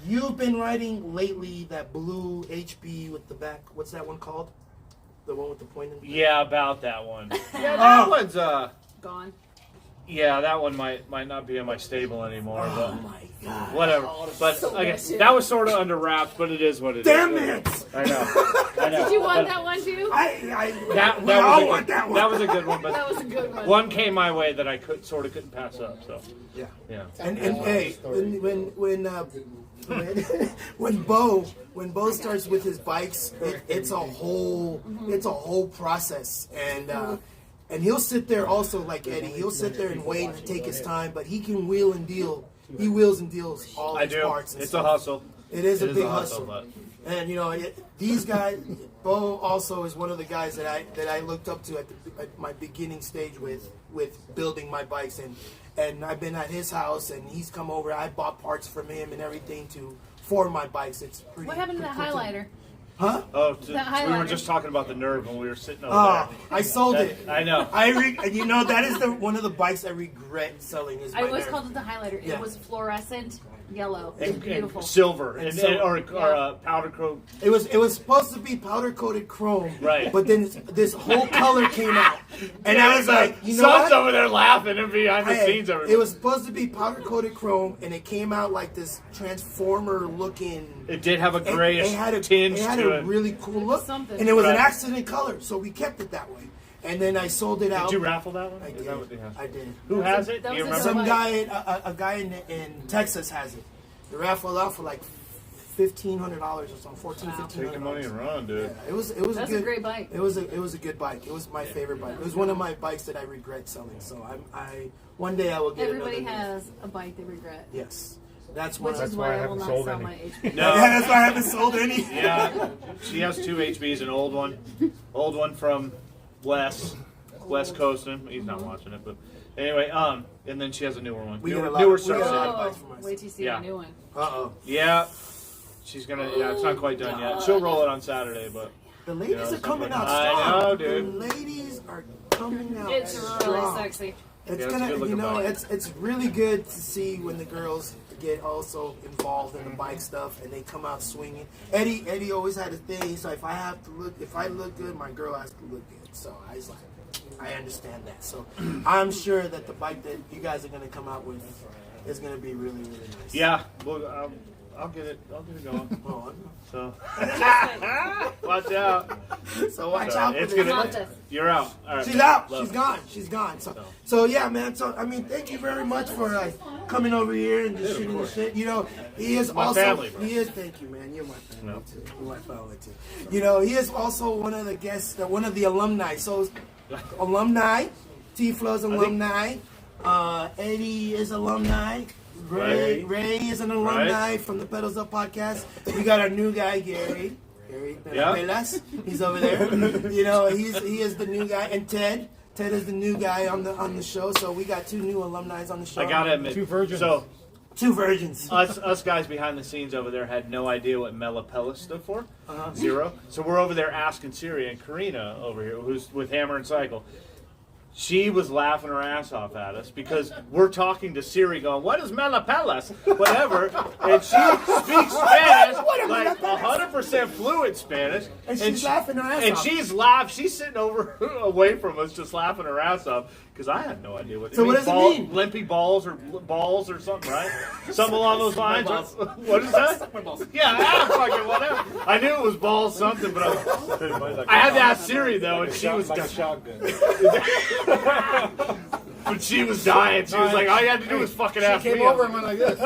you've been riding lately that blue HB with the back. What's that one called? The one with the point in the Yeah, about that one. Yeah, that one's Gone. yeah, that one might not be in my stable anymore, Oh but my god. whatever. But okay, that was sort of under wraps, but it is what it is. Damn it! I know. Did you want that one too? That we all was want that one. That was a good one, but That was a good one. one came my way that I couldn't pass up. So Yeah. yeah. And hey, when Bo starts with his bikes, it's a whole process, and he'll sit there also like Eddie. He'll sit there and wait and take his time, but he can wheel and deal. He wheels and deals all I his do. parts. And It's stuff. a hustle. It is a It big hustle. but And you know, these guys, Bo also is one of the guys that I looked up to at my beginning stage with building my bikes, and I've been at his house and he's come over. I bought parts from him and everything for my bikes. It's pretty. What happened to the pretty cool. highlighter? Huh? oh, we were highlighter. just talking about the Nerf when we were sitting over Oh, there. I sold it. I know. And you know that is one of the bikes I regret selling. Is I my always Nerf. called it the highlighter. Yeah. It was fluorescent yellow. It was And beautiful. silver And and silver. or powder coat. It was supposed to be powder coated chrome, Right. But then this whole color came out, and I was like, you know Son's what? over there laughing and behind the Hey, scenes. Over it was supposed to be powder coated chrome, and it came out like this transformer looking. It did have a grayish tinge it had to a it. really cool look, something. and it was an Right. accident color, so we kept it that way. And then I sold it out. Did you raffle that one? I Is did. that what they have? I did. Who has it? that Do you was a remember? Some guy in Texas has it. The raffle out for like $1,500 or something, $1,400, Take the money $1,500. and run, dude. Yeah, it was That's good, a great bike. It was a good bike. It was my favorite bike. It was one of my bikes that I regret selling. So I one day I will get Everybody another. has a bike they regret. Yes, that's Which one. is why I will not sell my HP. No. Yeah, that's why I haven't sold any. Yeah, she has 2 HBs, an old one from West Coastin. He's not watching it, but anyway, and then she has a newer one. We get a lot newer of- we get a Cersei. lot of Oh, bikes from us. wait till you see Yeah. a new one. Uh-oh. Yeah, she's gonna. Yeah, it's not quite done yet. She'll roll it on Saturday, but The ladies Yeah, are coming out I strong. know, dude. The ladies are coming out It's really strong. sexy. It's Yeah, it's a gonna, good looking bike. it's really good to see when the girls get also involved in the bike stuff and they come out swinging. Eddie always had a thing. So if I look good, my girl has to look good. So I was like, I understand that. So I'm sure that the bike that you guys are gonna come out with is gonna be really, really nice. yeah, well, I'll get it going. Oh, So watch out. so watch So out for it's this. gonna. You're out. All right. She's out. Love She's it. gone. She's gone. So yeah, man. So I mean, thank you very much for coming over here and just shooting the shit. You know, he is My also family, bro. he is. Thank you, man. You're my family No. too. You're my family too. You know, he is also one of the guests, one of the alumni. So alumni, T-Flo's alumni. Eddie is alumni. Ray is an alumni from the Pedals Up podcast. We got our new guy, Garry. Gary Pelas. He's over there. You know, he is the new guy, and Ted is the new guy on the show. So we got 2 new alumni on the show. I gotta admit, 2 virgins. So Two virgins. Us guys behind the scenes over there had no idea what Melapella stood for. Zero. So we're over there asking Siri, and Karina over here, who's with Hammer and Cycle. She was laughing her ass off at us because we're talking to Siri going, what is Melapellas? Whatever. And she speaks Spanish, like 100% fluent Spanish. And she's laughing her ass and off. She's sitting over away from us just laughing her ass off because I had no idea what it So means. what does it mean? Limpy balls or something, right? Something along those lines. What is that? Yeah, fucking whatever. I knew it was balls something, but I had to ask Siri though, and she was like a shotgun. but she was dying. She was like, all you had to do was fucking ask me. Came over and went like this.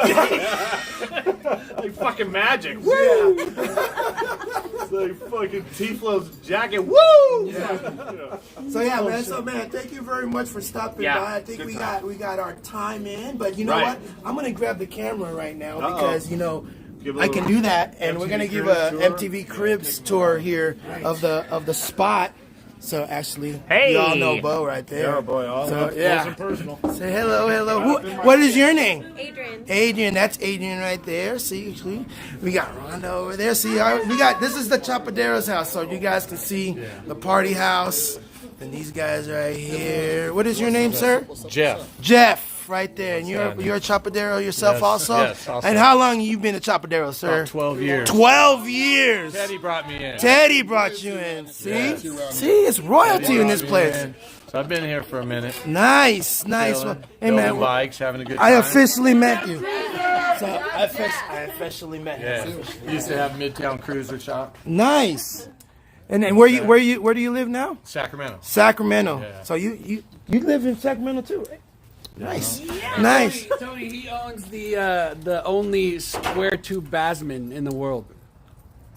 Like fucking magic. Woo! It's like fucking T-Flo's jacket. Woo! So yeah, man. So man, thank you very much for stopping by. I think we got our time in, but you know what? I'm gonna grab the camera right now because I can do that, and we're gonna give a MTV Cribs tour here of the spot. So actually, you all know Bo right there. Yeah, boy, all so, close and personal. Say hello. What is your name? Adrian. Adrian, that's Adrian right there. See, we got Rhonda over there. See, this is the Chopaderos house, so you guys can see the party house. And these guys right here. What is your name, sir? Jeff, right there. And you're a Chopadero yourself also? Yes, also. And how long have you been a Chopadero, sir? About 12 years. 12 years. Teddy brought me in. Teddy brought you in. See? See, it's royalty in this place. So I've been here for a minute. Nice. Well, hey, man. Bikes, having a good time. I officially met you. So I officially met you. Used to have Midtown Cruiser shop. Nice. And then where do you live now? Sacramento. Yeah. So you live in Sacramento too, right? Nice. Nice. Tony, he owns the only square tube Basman in the world.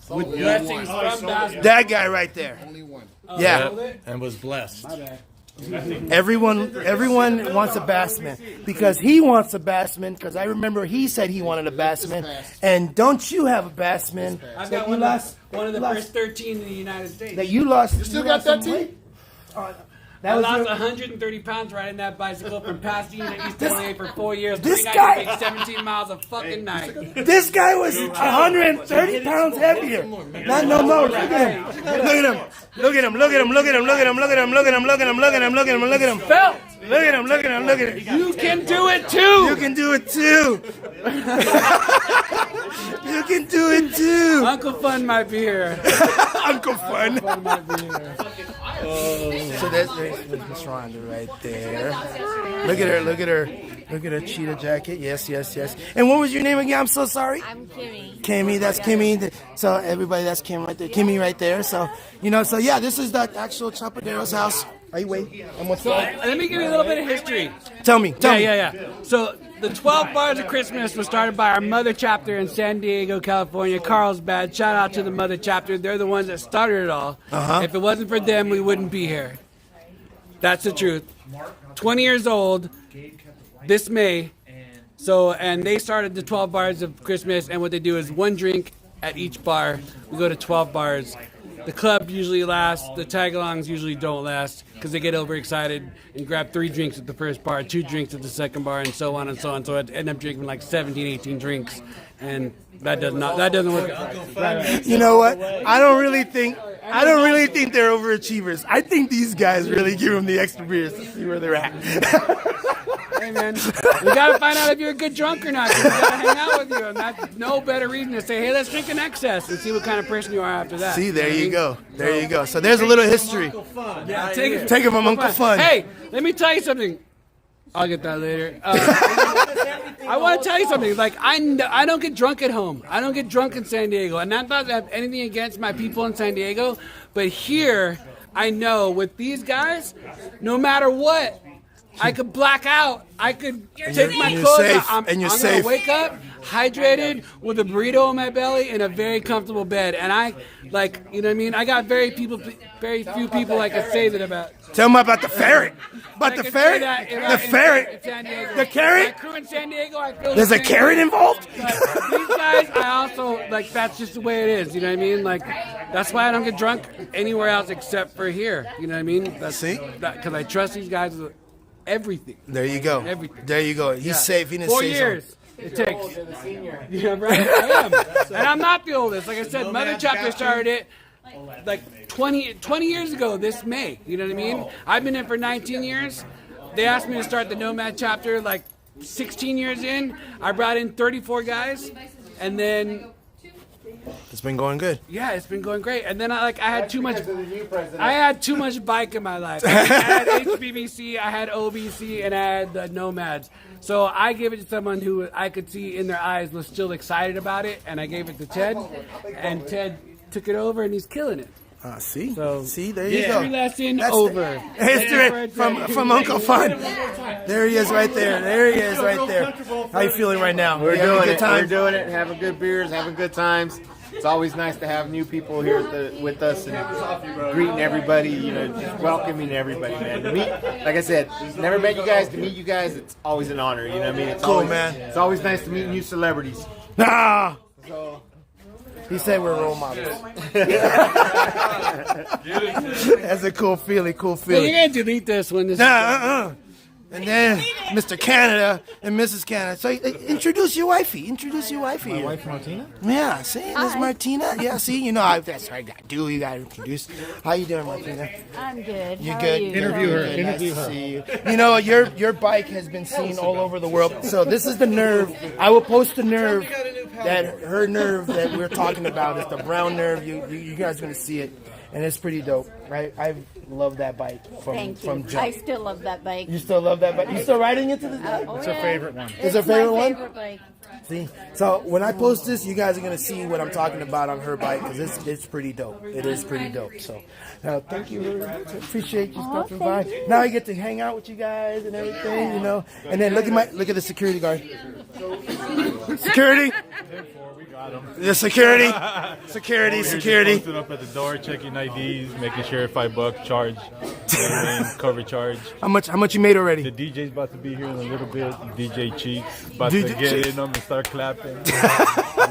With blessings from Basman. That guy right there. Only one. Yeah. And was blessed. My bad. Everyone wants a Bassman because he wants a Bassman because I remember he said he wanted a Bassman. And don't you have a Bassman? I've got one of the first 13 in the United States. That you lost. You still got that too? I lost 130 pounds riding that bicycle from Pasadena to East LA for 4 years. This 3 guy- nights, 17 miles a fucking night. This guy was 130 pounds heavier. Not no more. Look at him. Look at him. Felt. Look at him. You can do it too. You can do it too. You can do it too. Uncle Fun might be here. Uncle Fun. Might be here. So that's Rhonda right there. Look at her cheetah jacket. Yes. And what was your name again? I'm so sorry. I'm Kimmy. Kimmy, that's Kimmy. So everybody, that's Kim right there. Kimmy right there. So yeah, this is the actual Chopaderos house. Are you waiting? Let me give you a little bit of history. Tell me. Yeah. So the 12 Bars of Christmas was started by our mother chapter in San Diego, California, Carlsbad. Shout out to the mother chapter. They're the ones that started it all. If it wasn't for them, we wouldn't be here. That's the truth. 20 years old this May. And they started the 12 Bars of Christmas, and what they do is one drink at each bar. We go to 12 bars. The club usually lasts. The tag-alongs usually don't last because they get overexcited and grab 3 drinks at the first bar, 2 drinks at the second bar, and so on and so on. So I end up drinking like 17, 18 drinks, and that doesn't work. You know what? I don't really think they're overachievers. I think these guys really give them the extra beers to see where they're at. Hey man, we gotta find out if you're a good drunk or not. 'Cause we gotta hang out with you, and that's no better reason to say, "Hey, let's drink in excess" and see what kind of person you are after that. See, there you go. So there's a little history. Yeah, take it from Uncle Fun. Hey, let me tell you something. I'll get that later. I want to tell you something. Like I don't get drunk at home. I don't get drunk in San Diego, and not that I have anything against my people in San Diego, but here I know with these guys, no matter what. I could black out. I could take my clothes off. I'm gonna wake up hydrated with a burrito in my belly in a very comfortable bed. And I like, you know what I mean? I got very few people I can say that about. Tell me about the ferret. About the ferret? The ferret. The carrot? My crew in San Diego, I feel there's a carrot involved? But these guys, I also, like, that's just the way it is. You know what I mean? Like, that's why I don't get drunk anywhere else except for here. You know what I mean? See? Because I trust these guys with everything. There you go. Everything. There you go. He's safe. He didn't 4 say years. something. it takes. Yeah, right. I am, and I'm not the oldest. Like I said, Mother Chapter started it like 20 years ago. This May. You know what I mean? I've been in for 19 years. They asked me to start the Nomad Chapter like 16 years in. I brought in 34 guys, and then. It's been going good. Yeah, it's been going great. And then I had too much. I had too much bike in my life. I had HBBC, I had OBC, and I had the Nomads. So I gave it to someone who I could see in their eyes was still excited about it, and I gave it to Ted, and Ted took it over, and he's killing it. See, So, see, there you go. History lesson That's over. History from Uncle Fun. There he is, right there. There he is, right there. How you feeling right now? We're You having a doing good it. time? We're doing it. Having good beers, having good times. It's always nice to have new people here with us and greeting everybody. You know, just welcoming everybody, man. To meet, like I said, never met you guys. To meet you guys, it's always an honor. You know what I mean? It's Cool, always, man. It's always nice to meet new celebrities. Ah! So, He said we're role models. That's a cool feeling, Well, you're going to delete this when this And then Mr. Canada and Mrs. Canada. So introduce your wifey. Introduce your wifey. My wife Martina? Yeah, see, Miss Martina. Yeah, see, you know, that's what I got to do. You got to introduce. How you doing, Martina? I'm good. You How good? Are you? Interview her. Good. Interview Nice to her. see you. You know, your bike has been seen all over the world. So this is the Nerve. I will post the Nerve. Her Nerve that we're talking about is the brown Nerve. You guys are gonna see it, and it's pretty dope, right? I love that bike from Thank you. jump. I still love that bike. You still love that bike? You still riding it to this day? Oh, It's her favorite one. Is her favorite my one? favorite bike. See, so when I post this, you guys are gonna see what I'm talking about on her bike because it's pretty dope. It is pretty dope. So, thank you very much. I appreciate you stopping by. thank you. Now I get to hang out with you guys and everything, you know. And then look at the security guard. Security. The security. Security. Posted up at the door, checking IDs, making sure $5 charge, cover charge. How much you made already? The DJ's about to be here in a little bit. DJ Cheeks about DJ to get Cheeks. in them and start clapping. We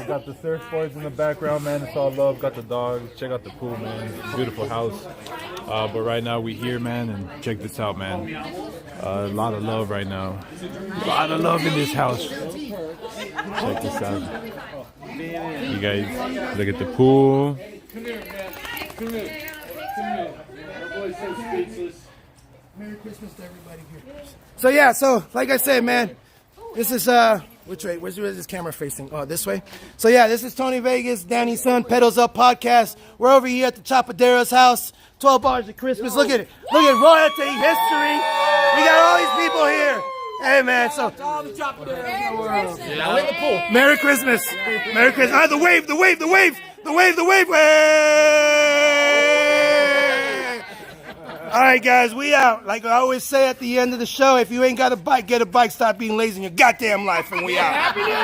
got the surfboards in the background, man. It's all love. Got the dogs. Check out the pool, man. Beautiful house. But right now we here, man, and check this out, man. A lot of love right now. A lot of love in this house. Check this out. You guys look at the pool. Merry Christmas to everybody here. So yeah, so like I said, man, this is which way? Where's this camera facing? Oh, this way. So yeah, this is Tony Vegas, Danny's son, Pedals Up Podcast. We're over here at the Chopaderos house. 12 bars of Christmas. Look at it. Look at royalty history. We got all these people here. Hey man, so Merry Christmas. Merry Christmas. Ah, the wave. All right, guys, we out. Like I always say at the end of the show, if you ain't got a bike, get a bike. Stop being lazy in your goddamn life, and we out. Happy New Year!